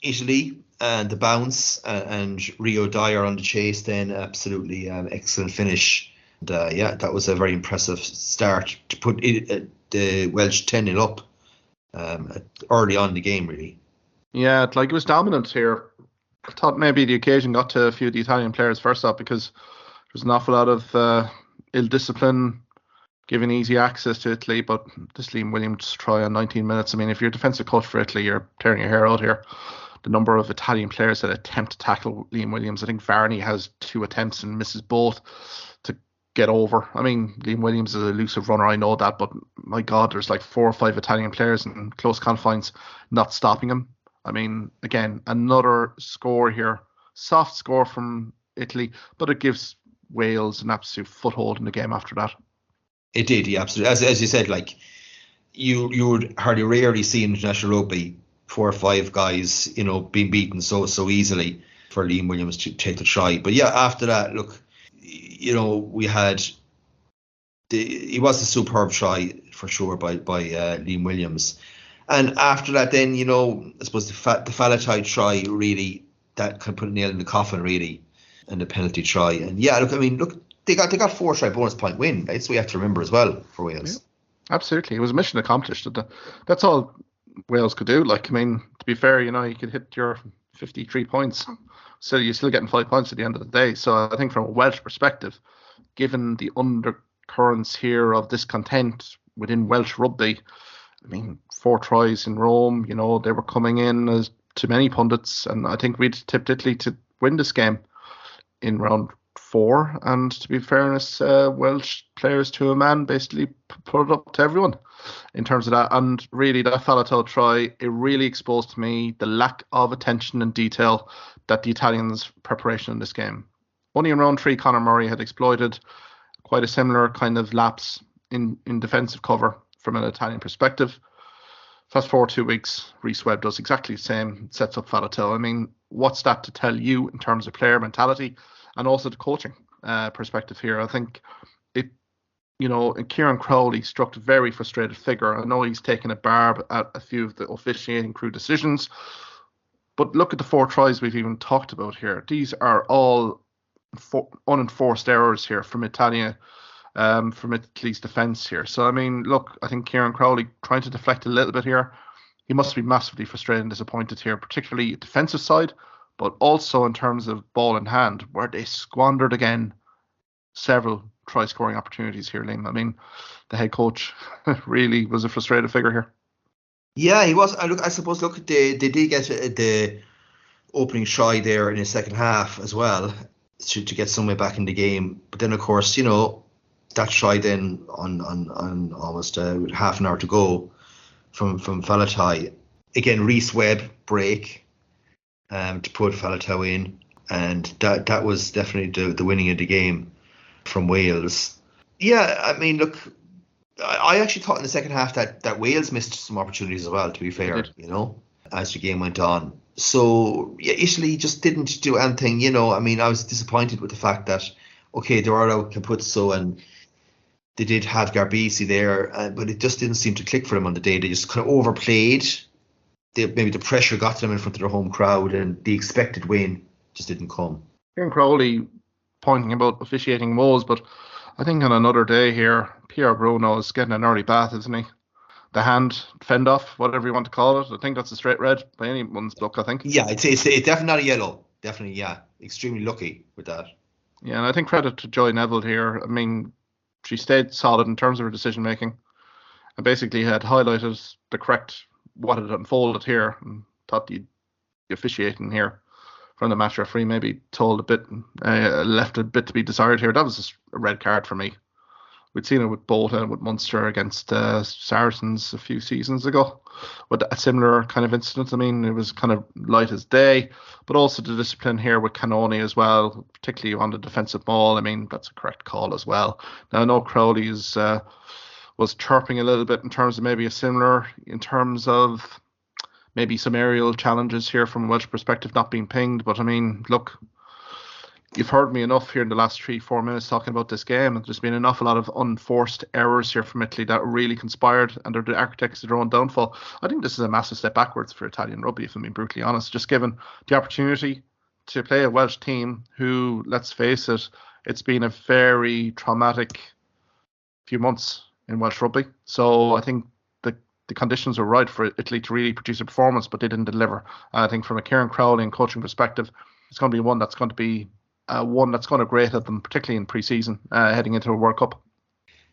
Italy and the bounce, and Rio Dyer on the chase. Then absolutely excellent finish. And, that was a very impressive start to put the Welsh 10-0 up early on in the game, really. Yeah, it was dominant here. I thought maybe the occasion got to a few of the Italian players first up because there was an awful lot of ill-discipline, giving easy access to Italy, but this Liam Williams try on 19 minutes. I mean, if you're a defensive coach for Italy, you're tearing your hair out here. The number of Italian players that attempt to tackle Liam Williams, I think Varney has 2 attempts and misses both to get over. I mean, Liam Williams is an elusive runner, I know that, but my God, there's like 4 or 5 Italian players in close confines not stopping him. I mean, again, another score here. Soft score from Italy, but it gives Wales an absolute foothold in the game after that. It did, yeah, absolutely. As you said, like you would hardly rarely see in international rugby 4 or 5 guys, being beaten so easily for Liam Williams to take the try. But yeah, after that, look, we had it was a superb try for sure by Liam Williams, and after that, then I suppose the Faletau try really that kind of put a nail in the coffin really. And the penalty try. And yeah, look, they got 4 try bonus point win. That's what we have to remember as well for Wales. Yeah, absolutely. It was a mission accomplished. That's all Wales could do. To be fair, you could hit your 53 points. So you're still getting 5 points at the end of the day. So I think from a Welsh perspective, given the undercurrents here of discontent within Welsh rugby, 4 tries in Rome, they were coming in as to many pundits. And I think we'd tipped Italy to win this game in round 4, and to be fairness, Welsh players to a man basically put it up to everyone in terms of that. And really, that Faletau try, it really exposed to me the lack of attention and detail that the Italians' preparation in this game. Only in round 3, Conor Murray had exploited quite a similar kind of lapse in defensive cover from an Italian perspective. Fast forward 2 weeks, Rhys Webb does exactly the same, sets up Faletau. What's that to tell you in terms of player mentality and also the coaching perspective here? I think Kieran Crowley struck a very frustrated figure. I know he's taken a barb at a few of the officiating crew decisions, but look at the 4 tries we've even talked about here. These are all unenforced errors here from Italy's defence here. So, I think Kieran Crowley trying to deflect a little bit here. He must be massively frustrated and disappointed here, particularly defensive side, but also in terms of ball in hand, where they squandered again several try-scoring opportunities here, Liam. The head coach really was a frustrated figure here. Yeah, he was. I suppose. Look, they did get the opening try there in the second half as well to get some way back in the game. But then, of course, that try then on almost with half an hour to go from Faletau. Again, Reece Webb break to put Faletau in, and that was definitely the winning of the game from Wales. Yeah, I mean, look, I actually thought in the second half that Wales missed some opportunities as well, to be fair, as the game went on. So, yeah, Italy just didn't do anything, I mean, I was disappointed with the fact that, okay, they were out Capuzzo and they did have Garbisi there, but it just didn't seem to click for them on the day. They just kind of overplayed. Maybe the pressure got to them in front of their home crowd, and the expected win just didn't come. Kieran Crowley pointing about officiating woes, but I think on another day here, Pierre Bruno is getting an early bath, isn't he? The hand fend off, whatever you want to call it. I think that's a straight red by anyone's book, I think. Yeah, it's definitely not a yellow. Definitely, yeah. Extremely lucky with that. Yeah, and I think credit to Joy Neville here. I mean, she stayed solid in terms of her decision making and basically had highlighted what had unfolded here and thought the officiating here from the match referee maybe left a bit to be desired here. That was a red card for me. We'd seen it with Bolton and with Munster against Saracens a few seasons ago with a similar kind of incident. I mean, it was kind of light as day, but also the discipline here with Cannoni as well, particularly on the defensive ball. I mean, that's a correct call as well. Now, I know Crowley was chirping a little bit in terms of maybe some aerial challenges here from a Welsh perspective not being pinged. But I mean, look, you've heard me enough here in the last 3-4 minutes talking about this game. There's been an awful lot of unforced errors here from Italy that really conspired and they're the architects of their own downfall. I think this is a massive step backwards for Italian rugby, if I'm being brutally honest, just given the opportunity to play a Welsh team who, let's face it, it's been a very traumatic few months in Welsh rugby. So I think the conditions were right for Italy to really produce a performance, but they didn't deliver. And I think from a Kieran Crowley and coaching perspective, it's going to be one that's going to grate at them, particularly in pre-season, heading into a World Cup.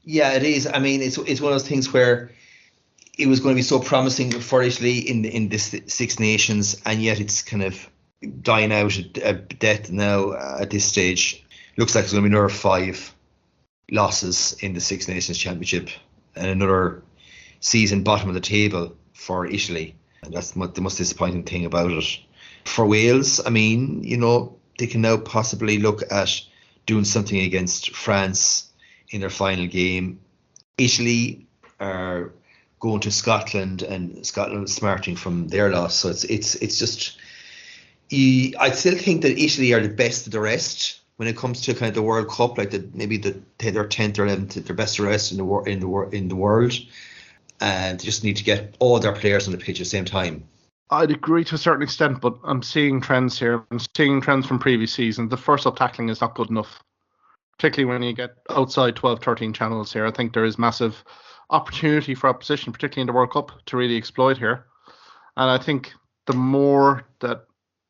Yeah, it is. I mean, it's one of those things where it was going to be so promising for Italy in this Six Nations, and yet it's kind of dying out at death now at this stage. Looks like it's going to be another 5 losses in the Six Nations Championship and another season bottom of the table for Italy. And that's the most disappointing thing about it. For Wales, I mean, they can now possibly look at doing something against France in their final game. Italy are going to Scotland, and Scotland is smarting from their loss. So it's just, I still think that Italy are the best of the rest when it comes to kind of the World Cup, like maybe their 10th or 11th, their best of the rest in the world, and they just need to get all their players on the pitch at the same time. I'd agree to a certain extent, but I'm seeing trends here. I'm seeing trends from previous seasons. The first up tackling is not good enough, particularly when you get outside 12, 13 channels here. I think there is massive opportunity for opposition, particularly in the World Cup, to really exploit here. And I think the more that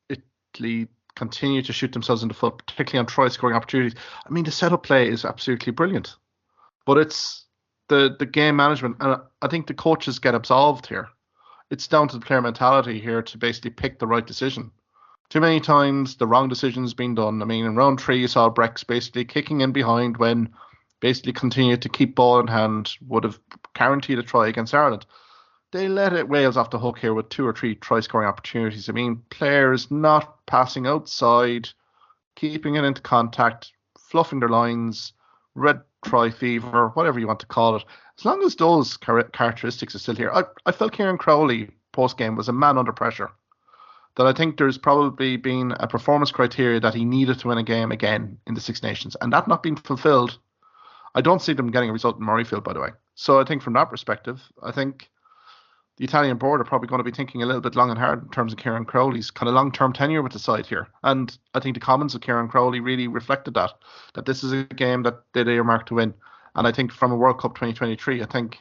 Italy continue to shoot themselves in the foot, particularly on try scoring opportunities, I mean, the setup play is absolutely brilliant. But it's the game management, and I think the coaches get absolved here. It's down to the player mentality here to basically pick the right decision. Too many times the wrong decision's been done. I mean, in round 3, you saw Brex basically kicking in behind when basically continued to keep ball in hand, would have guaranteed a try against Ireland. They let Wales off the hook here with 2 or 3 try-scoring opportunities. I mean, players not passing outside, keeping it into contact, fluffing their lines, red try fever, whatever you want to call it. As long as those characteristics are still here, I felt Kieran Crowley post-game was a man under pressure. That I think there's probably been a performance criteria that he needed to win a game again in the Six Nations, and that not being fulfilled, I don't see them getting a result in Murrayfield, by the way. So I think from that perspective, I think the Italian board are probably going to be thinking a little bit long and hard in terms of Kieran Crowley's kind of long-term tenure with the side here. And I think the comments of Kieran Crowley really reflected that this is a game that they earmarked to win. And I think from a World Cup 2023, I think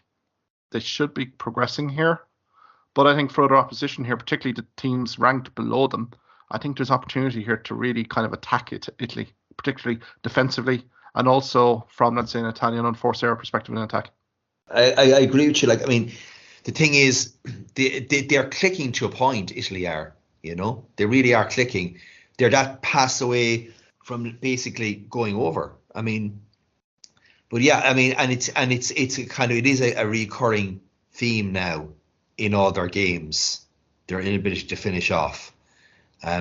they should be progressing here. But I think for other opposition here, particularly the teams ranked below them, I think there's opportunity here to really kind of attack Italy, particularly defensively, and also from, let's say, an Italian unforced error perspective in attack. I agree with you. Like, I mean, the thing is, they're clicking to a point. Italy are, they really are clicking. They're that pass away from basically going over. I mean, but yeah, I mean, and it's a kind of, it is a recurring theme now in all their games. Their inability to finish off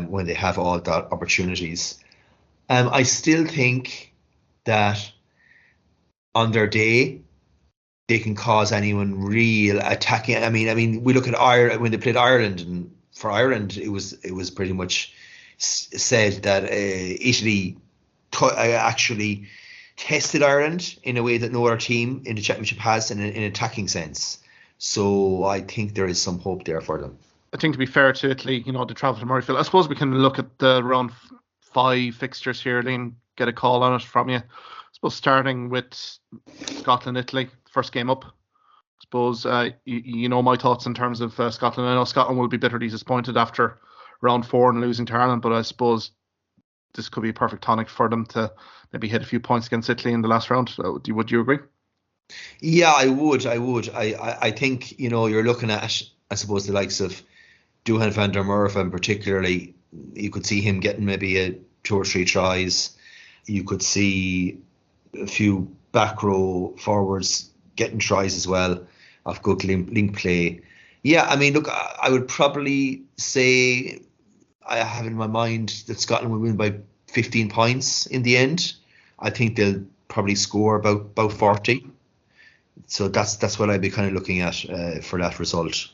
when they have all the opportunities. I still think that on their day, they can cause anyone real attacking. I mean, we look at Ireland when they played Ireland, and for Ireland, it was pretty much said that Italy actually tested Ireland in a way that no other team in the championship has in an attacking sense. So I think there is some hope there for them. I think to be fair to Italy, they travel to Murrayfield. I suppose we can look at the round 5 fixtures here, Liam, get a call on it from you. I suppose starting with Scotland, Italy, first game up. I suppose you know my thoughts in terms of Scotland. I know Scotland will be bitterly disappointed after round 4 and losing to Ireland, but I suppose this could be a perfect tonic for them to maybe hit a few points against Italy in the last round. Would you agree? Yeah, I would. I think, you're looking at, I suppose, the likes of Duhan van der Merwe, and particularly, you could see him getting maybe 2 or 3 tries. You could see a few back row forwards getting tries as well of good link play. Yeah, I mean, look, I would probably say I have in my mind that Scotland will win by 15 points in the end. I think they'll probably score about 40. So that's what I'd be kind of looking at for that result.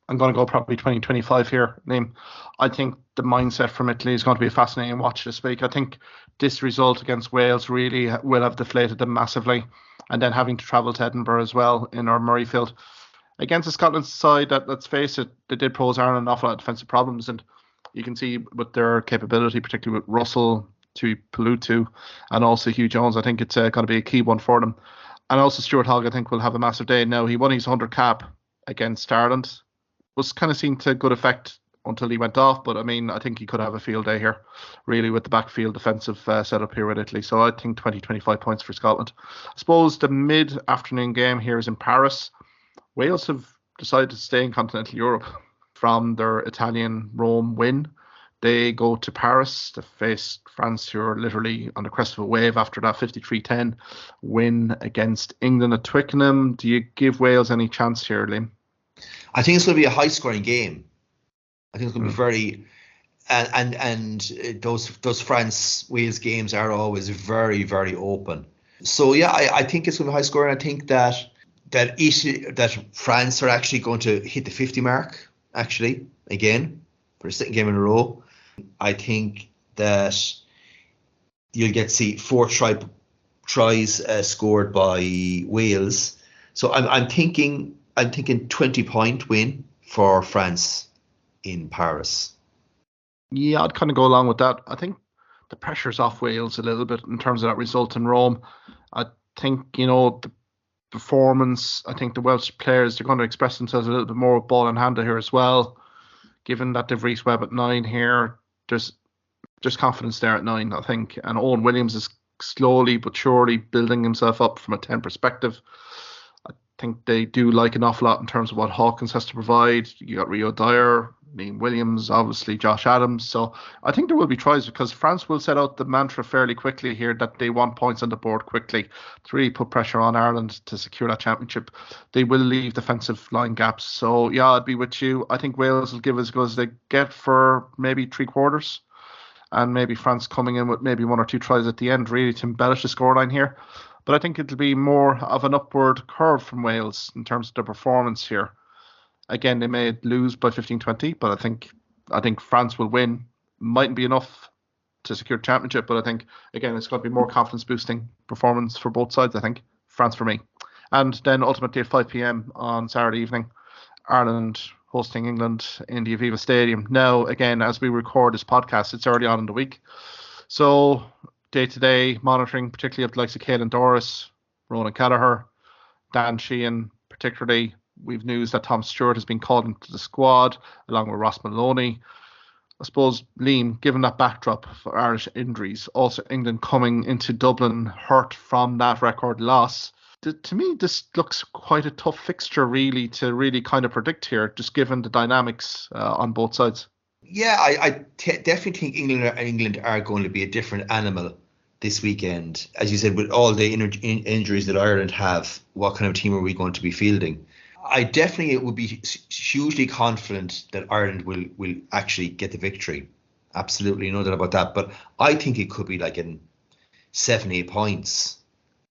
I'm going to go probably 20-25 here, Liam. I think the mindset from Italy is going to be a fascinating watch this week. I think this result against Wales really will have deflated them massively. And then having to travel to Edinburgh as well in our Murrayfield. Against the Scotland side, that, let's face it, they did pose Ireland an awful lot of defensive problems. And you can see with their capability, particularly with Russell to Pelutu and also Hugh Jones, I think it's going to be a key one for them. And also Stuart Hogg, I think, will have a massive day. Now, he won his 100 cap against Ireland. Was kind of seen to good effect until he went off. But, I mean, I think he could have a field day here, really, with the backfield defensive setup here with Italy. So I think 20-25 points for Scotland. I suppose the mid-afternoon game here is in Paris. Wales have decided to stay in continental Europe from their Italian Rome win. They go to Paris to face France, who are literally on the crest of a wave after that 53-10 win against England at Twickenham. Do you give Wales any chance here, Liam? I think it's going to be a high-scoring game. I think it's going to be very, and those France-Wales games are always very, very open. So yeah, I think it's going to be high-scoring. I think that France are actually going to hit the 50 mark, actually, again, for the second game in a row. I think that you'll get to see 4 tries scored by Wales. So I'm thinking 20-point win for France in Paris. Yeah, I'd kind of go along with that. I think the pressure's off Wales a little bit in terms of that result in Rome. I think, the performance, I think the Welsh players, they're going to express themselves a little bit more with ball in hand here as well. Given that they've Rhys Webb at 9 here, there's confidence there at 9, I think. And Owen Williams is slowly but surely building himself up from a 10 perspective. I think they do like an awful lot in terms of what Hawkins has to provide. You got Rio Dyer, Liam Williams, obviously Josh Adams. So I think there will be tries because France will set out the mantra fairly quickly here that they want points on the board quickly to really put pressure on Ireland to secure that championship. They will leave defensive line gaps. So yeah, I'd be with you. I think Wales will give as good as they get for maybe 3/4. And maybe France coming in with maybe 1 or 2 tries at the end really to embellish the scoreline here. But I think it'll be more of an upward curve from Wales in terms of their performance here. Again, they may lose by 15-20, but I think France will win. Mightn't be enough to secure the championship, but I think, again, it's going to be more confidence-boosting performance for both sides, I think. France for me. And then ultimately at 5 p.m. on Saturday evening, Ireland hosting England in the Aviva Stadium. Now, again, as we record this podcast, it's early on in the week. So day-to-day monitoring, particularly of the likes of Caelan Doris, Ronan Gallagher, Dan Sheehan particularly. We've news that Tom Stewart has been called into the squad along with Ross Maloney. I suppose, Liam, given that backdrop for Irish injuries, also England coming into Dublin hurt from that record loss, To me, this looks quite a tough fixture, really, to really kind of predict here, just given the dynamics on both sides. Yeah, I definitely think England are going to be a different animal this weekend. As you said, with all the injuries that Ireland have, what kind of team are we going to be fielding? I definitely would be hugely confident that Ireland will actually get the victory. Absolutely, no doubt about that. But I think it could be like in 7-8 points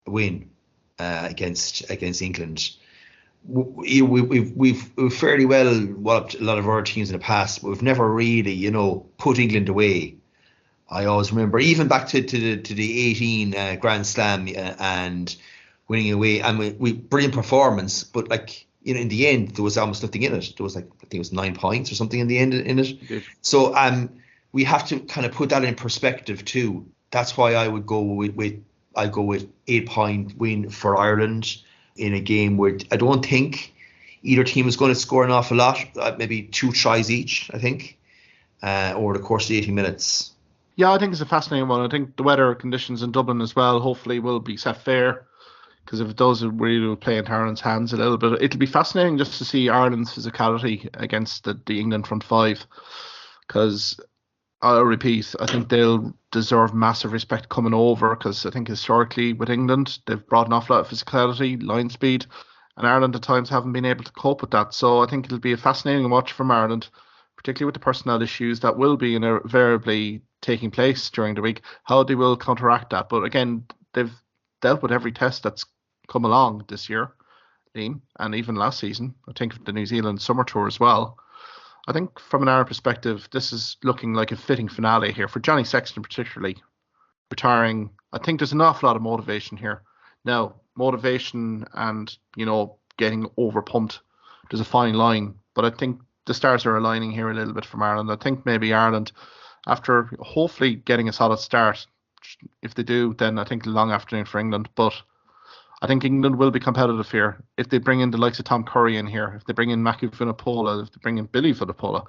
win against England. We've fairly well walloped a lot of our teams in the past, but we've never really, put England away. I always remember, even back to the 18 Grand Slam and winning away, and we brilliant performance, but in the end there was almost nothing in it. There was I think it was 9 points or something in the end in it. Good. So we have to kind of put that in perspective too. That's why I would go with 8-point win for Ireland in a game where I don't think either team is going to score an awful lot, maybe 2 tries each, I think, over the course of the 80 minutes. Yeah, I think it's a fascinating one. I think the weather conditions in Dublin as well hopefully will be set fair, because if it does, it really will play into Ireland's hands a little bit. It'll be fascinating just to see Ireland's physicality against the England front five, because I'll repeat, I think they'll deserve massive respect coming over, because I think historically with England, they've brought an awful lot of physicality, line speed, and Ireland at times haven't been able to cope with that. So I think it'll be a fascinating watch from Ireland, particularly with the personnel issues that will be invariably taking place during the week, how they will counteract that. But again, they've dealt with every test that's come along this year, Liam, and even last season. I think the New Zealand summer tour as well. I think from an Ireland perspective, this is looking like a fitting finale here for Johnny Sexton, particularly retiring. I think there's an awful lot of motivation here. Now, motivation and getting over pumped, there's a fine line, but I think the stars are aligning here a little bit from Ireland. I think maybe Ireland, after hopefully getting a solid start, if they do, then I think a long afternoon for England. But I think England will be competitive here. If they bring in the likes of Tom Curry in here, if they bring in Maki Vunipola, if they bring in Billy Vunipola,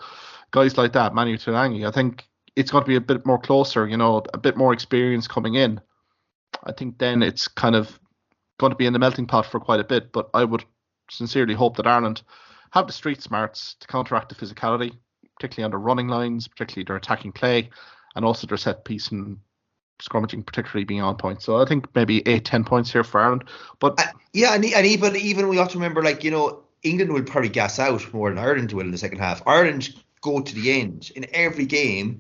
guys like that, Manu Tuilagi, I think it's going to be a bit more closer, a bit more experience coming in. I think then it's kind of going to be in the melting pot for quite a bit. But I would sincerely hope that Ireland have the street smarts to counteract the physicality, particularly on the running lines, particularly their attacking play, and also their set piece and scrummaging particularly being on point. So I think maybe 8-10 points here for Ireland. But and even we have to remember, England will probably gas out more than Ireland will in the second half. Ireland go to the end in every game.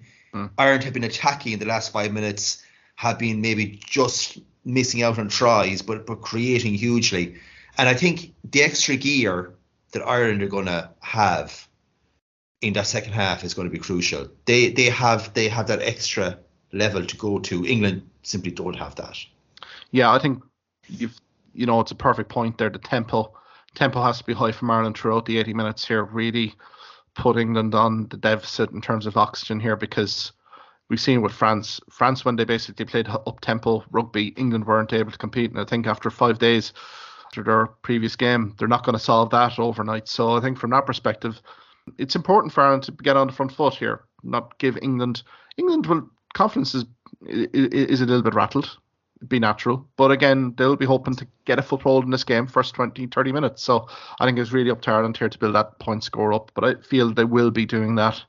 Ireland have been attacking in the last 5 minutes, have been maybe just missing out on tries, but creating hugely. And I think the extra gear that Ireland are going to have in that second half is going to be crucial. They have that extra level to go to. England simply don't have that. Yeah, I think it's a perfect point there. The tempo has to be high from Ireland throughout the 80 minutes here. Really put England on the deficit in terms of oxygen here, because we've seen with France when they basically played up tempo rugby, England weren't able to compete. And I think after 5 days after their previous game, they're not going to solve that overnight. So I think from that perspective, it's important for Ireland to get on the front foot here, not give England will confidence is a little bit rattled. It'd be natural. But again, they'll be hoping to get a foothold in this game first 20-30 minutes. So I think it's really up to Ireland here to build that point score up. But I feel they will be doing that.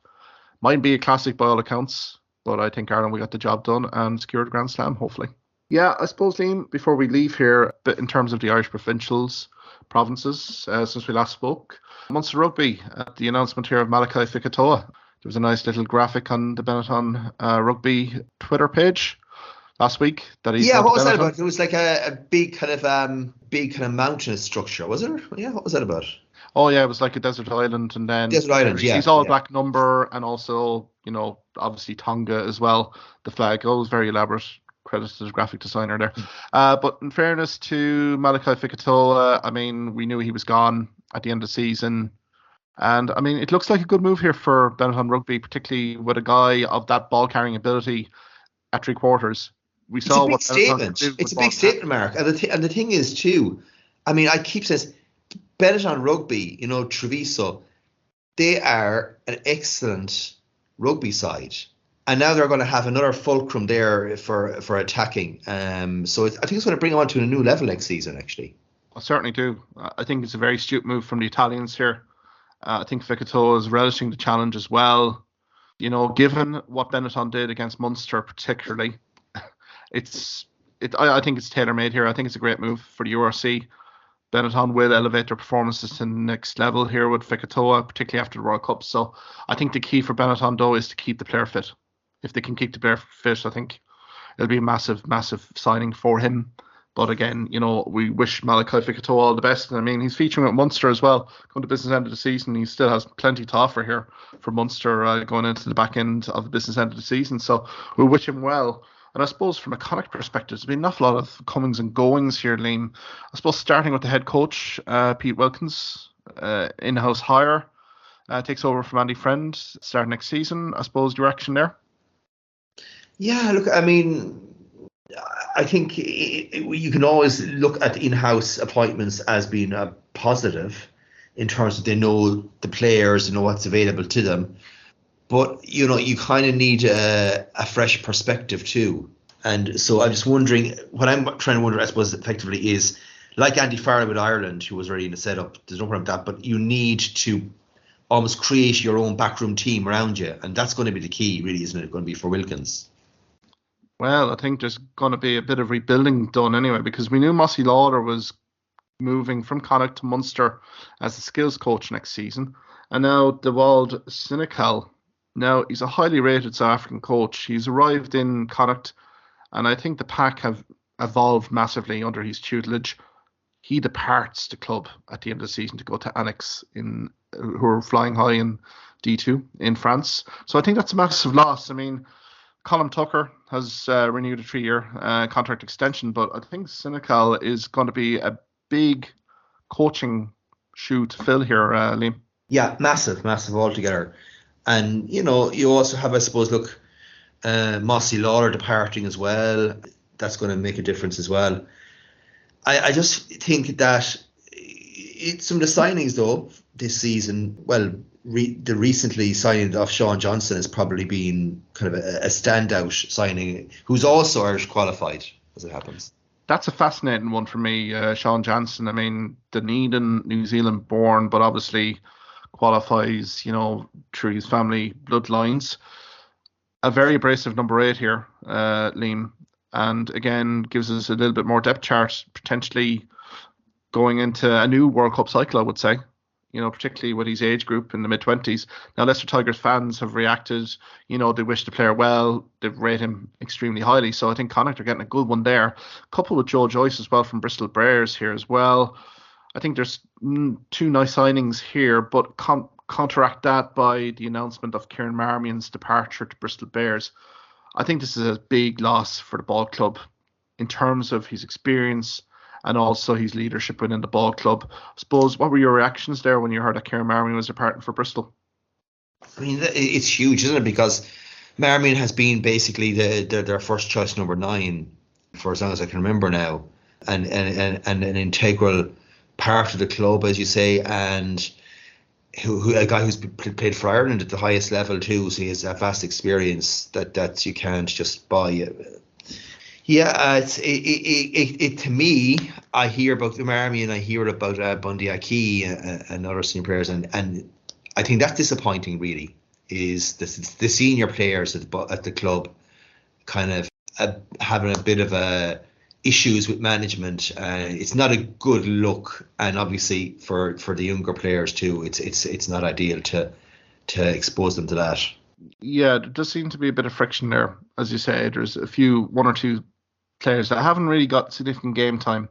Might be a classic by all accounts, but I think Ireland will get the job done and secure the Grand Slam, hopefully. Yeah, I suppose, Liam, before we leave here, but in terms of the Irish provincials, provinces, since we last spoke, Munster Rugby, the announcement here of Malachi Fekitoa. There was a nice little graphic on the Benetton Rugby Twitter page last week that he. Yeah, what was that about? It was like a big kind of mountainous structure, was it? Yeah, what was that about? Oh yeah, it was like a desert island, and then desert island. Yeah, he's all black number, and also obviously Tonga as well. The flag. Oh, it was very elaborate. Credit to the graphic designer there. But in fairness to Malachi Fekitoa, I mean, we knew he was gone at the end of the season. And I mean, it looks like a good move here for Benetton Rugby, particularly with a guy of that ball carrying ability at 3/4. We saw it's a big statement. It's a big statement, Mark. And the thing is too, I mean, I keep saying Benetton Rugby, Treviso, they are an excellent rugby side. And now they're going to have another fulcrum there for attacking. So I think it's going to bring them on to a new level next season, actually. I certainly do. I think it's a very astute move from the Italians here. I think Vicatoa is relishing the challenge as well. Given what Benetton did against Munster, particularly, it's I think it's tailor made here. I think it's a great move for the URC. Benetton will elevate their performances to the next level here with Vicatoa, particularly after the World Cup. So I think the key for Benetton, though, is to keep the player fit. If they can keep the player fit, I think it'll be a massive, massive signing for him. But again, we wish Malachi Vicatoa all the best. And I mean, he's featuring at Munster as well. Going to business end of the season, he still has plenty to offer here for Munster going into the back end of the business end of the season. So we wish him well. And I suppose from a Connacht perspective, there's been an awful lot of comings and goings here, Liam. I suppose starting with the head coach, Pete Wilkins, in-house hire, takes over from Andy Friend, starting next season. I suppose direction there? Yeah, look, I mean, I think you can always look at in-house appointments as being a positive in terms of they know the players, they know what's available to them. But, you kind of need a fresh perspective too. And so I'm just wondering, what I'm trying to wonder, I suppose, effectively is, like Andy Farrell with Ireland, who was already in the setup, there's no problem with that, but you need to almost create your own backroom team around you. And that's going to be the key, really, isn't it, going to be for Wilkins? Well, I think there's going to be a bit of rebuilding done anyway, because we knew Mossy Lauder was moving from Connacht to Munster as a skills coach next season. And now Dewald Sinikal, now he's a highly rated South African coach. He's arrived in Connacht, and I think the pack have evolved massively under his tutelage. He departs the club at the end of the season to go to Annex, who are flying high in D2 in France. So I think that's a massive loss. I mean, Colin Tucker has renewed a 3-year contract extension, but I think Sinikal is going to be a big coaching shoe to fill here, Liam. Yeah, massive altogether. And, you also have, I suppose, look, Mossy Lawler departing as well. That's going to make a difference as well. I just think that some of the signings, though, this season, well, the recently signing of Sean Johnson has probably been kind of a standout signing, who's also Irish qualified, as it happens. That's a fascinating one for me, Sean Johnson. I mean, Dunedin, New Zealand born, but obviously qualifies, through his family bloodlines. A very abrasive number 8 here, Liam, and again gives us a little bit more depth chart, potentially going into a new World Cup cycle, I would say. Particularly with his age group in the mid-20s. Now, Leicester Tigers fans have reacted. They wish the player well. They rate him extremely highly. So I think Connacht are getting a good one there. Coupled with Joe Joyce as well from Bristol Bears here as well. I think there's 2 nice signings here, but counteract that by the announcement of Kieran Marmion's departure to Bristol Bears. I think this is a big loss for the ball club in terms of his experience and also his leadership within the ball club. I suppose, what were your reactions there when you heard that Kieran Marmion was departing for Bristol? I mean, it's huge, isn't it? Because Marmion has been basically their first choice number 9 for as long as I can remember now, and an integral part of the club, as you say, and who a guy who's played for Ireland at the highest level too, so he has a vast experience that you can't just buy. Yeah, it to me, I hear about the Marmion, I hear about Bundy Aki and other senior players, and I think that's disappointing. Really, is the senior players at the club kind of having a bit of issues with management. It's not a good look, and obviously for the younger players too, it's not ideal to expose them to that. Yeah, there does seem to be a bit of friction there, as you say. There's one or two players that haven't really got significant game time.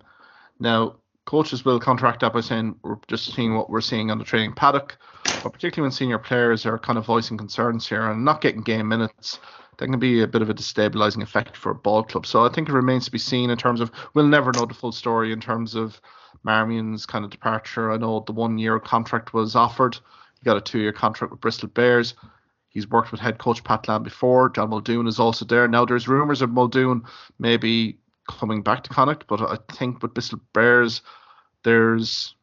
Now, coaches will counteract that by saying we're just seeing what we're seeing on the training paddock, but particularly when senior players are kind of voicing concerns here and not getting game minutes, that can be a bit of a destabilising effect for a ball club. So I think it remains to be seen in terms of, we'll never know the full story in terms of Marmion's kind of departure. I know the 1-year contract was offered. He got a 2-year contract with Bristol Bears. He's worked with head coach Pat Lam before. John Muldoon is also there. Now, there's rumours of Muldoon maybe coming back to Connacht, but I think with Bristol Bears, there's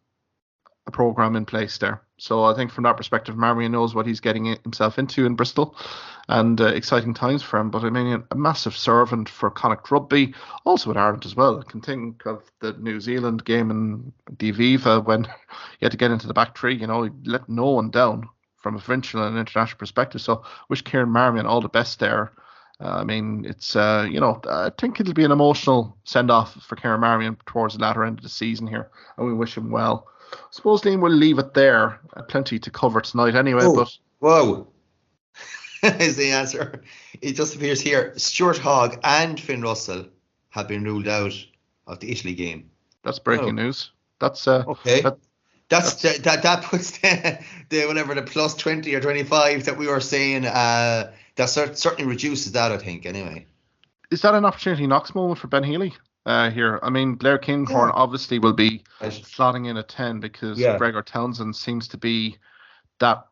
a programme in place there. So I think from that perspective, Marmion knows what he's getting himself into in Bristol, and exciting times for him. But I mean, a massive servant for Connacht Rugby, also with Ireland as well. I can think of the New Zealand game in the Aviva when you had to get into the back three. He let no one down from a provincial and international perspective. So wish Kieran Marmion all the best there. I mean, it's, I think it'll be an emotional send-off for Kieran Marmion towards the latter end of the season here, and we wish him well. I suppose, Liam, we'll leave it there. Plenty to cover tonight anyway. Whoa. Is the answer. It just appears here. Stuart Hogg and Finn Russell have been ruled out of the Italy game. That's breaking news. That's okay. That puts the whatever the plus 20 or 25 that we were saying. That certainly reduces that, I think. Anyway, is that an opportunity knocks moment for Ben Healy here? I mean, Blair Kinghorn obviously will be slotting in at 10 because Gregor Townsend seems to be that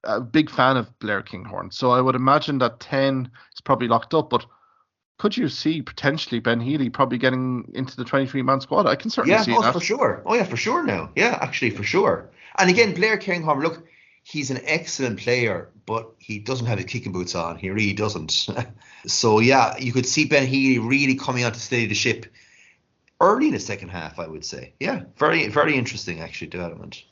a big fan of Blair Kinghorn. So I would imagine that 10 is probably locked up, but could you see potentially Ben Healy probably getting into the 23-man squad? I can certainly see that. Yeah, for sure. Oh, yeah, for sure now. Yeah, actually, for sure. And again, Blair Kinghorn, look, he's an excellent player, but he doesn't have his kicking boots on. He really doesn't. So, yeah, you could see Ben Healy really coming on to steady the ship early in the second half, I would say. Yeah, very, very interesting, actually, development.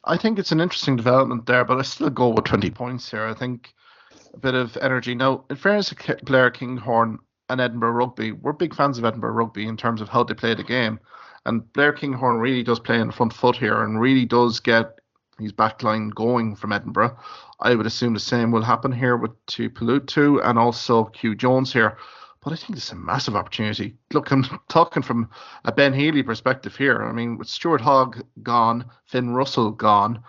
I think it's an interesting development there, but I still go with 20 points here. I think a bit of energy. Now, in fairness to Blair Kinghorn and Edinburgh Rugby, we're big fans of Edinburgh Rugby in terms of how they play the game. And Blair Kinghorn really does play on the front foot here and really does get his backline going from Edinburgh. I would assume the same will happen here with Tuipulotu and also Hugh Jones here. But I think it's a massive opportunity. Look, I'm talking from a Ben Healy perspective here. I mean, with Stuart Hogg gone, Finn Russell gone,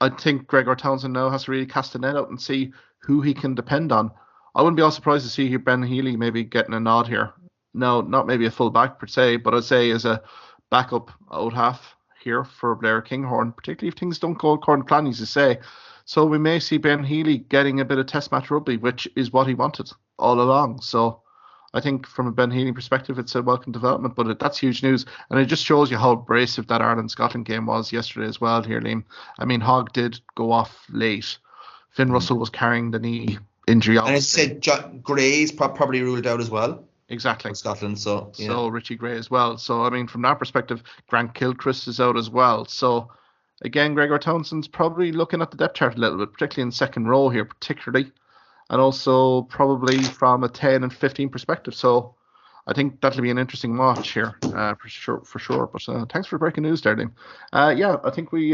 I think Gregor Townsend now has to really cast the net out and see who he can depend on. I wouldn't be all surprised to see here Ben Healy maybe getting a nod here. No, not maybe a full back per se, but I'd say as a backup out half here for Blair Kinghorn, particularly if things don't go according to plan, as you say. So we may see Ben Healy getting a bit of test match rugby, which is what he wanted all along. So I think from a Ben Healy perspective, it's a welcome development, but that's huge news. And it just shows you how abrasive that Ireland-Scotland game was yesterday as well here, Liam. I mean, Hogg did go off late. Finn Russell was carrying the knee injury. Obviously. And I said Gray's probably ruled out as well. Exactly. Scotland, so Richie Gray as well. So I mean, from that perspective, Grant Gilchrist is out as well. So again, Gregor Townsend's probably looking at the depth chart a little bit, particularly in second row here, particularly, and also probably from a 10 and 15 perspective. So I think that'll be an interesting watch here for sure. But thanks for breaking news there, Liam. I think we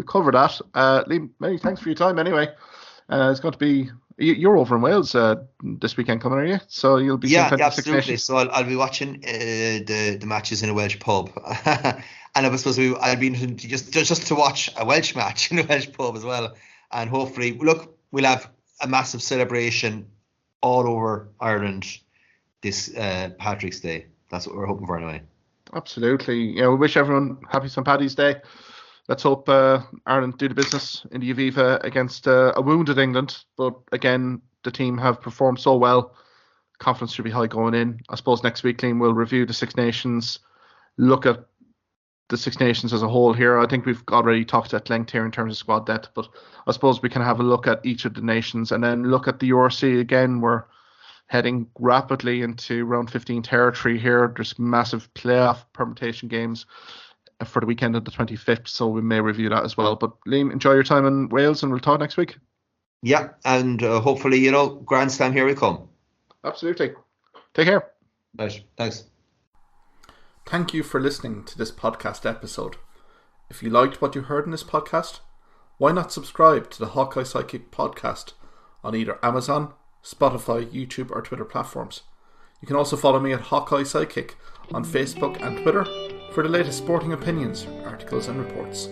covered that. Liam, many thanks for your time anyway. It's going to be. You're over in Wales this weekend coming, are you? So you'll be absolutely. So I'll be watching the matches in a Welsh pub, and I suppose I'll be just to watch a Welsh match in a Welsh pub as well. And hopefully, look, we'll have a massive celebration all over Ireland this Patrick's Day. That's what we're hoping for anyway. Absolutely. Yeah, we wish everyone happy St. Paddy's Day. Let's hope Ireland do the business in the Aviva against a wounded England. But again, the team have performed so well. Confidence should be high going in. I suppose next week, Liam, we'll review the Six Nations, look at the Six Nations as a whole here. I think we've already talked at length here in terms of squad depth, but I suppose we can have a look at each of the nations and then look at the URC again. We're heading rapidly into round 15 territory here. There's massive playoff permutation games for the weekend of the 25th, so we may review that as well. But Liam, enjoy your time in Wales and we'll talk next week. Yeah, and hopefully, Grand Slam, here we come. Absolutely. Take care. Right, thanks. Thank you for listening to this podcast episode. If you liked what you heard in this podcast, why not subscribe to the Hawkeye Sidekick podcast on either Amazon, Spotify, YouTube or Twitter platforms. You can also follow me at Hawkeye Sidekick on Facebook and Twitter for the latest sporting opinions, articles and reports.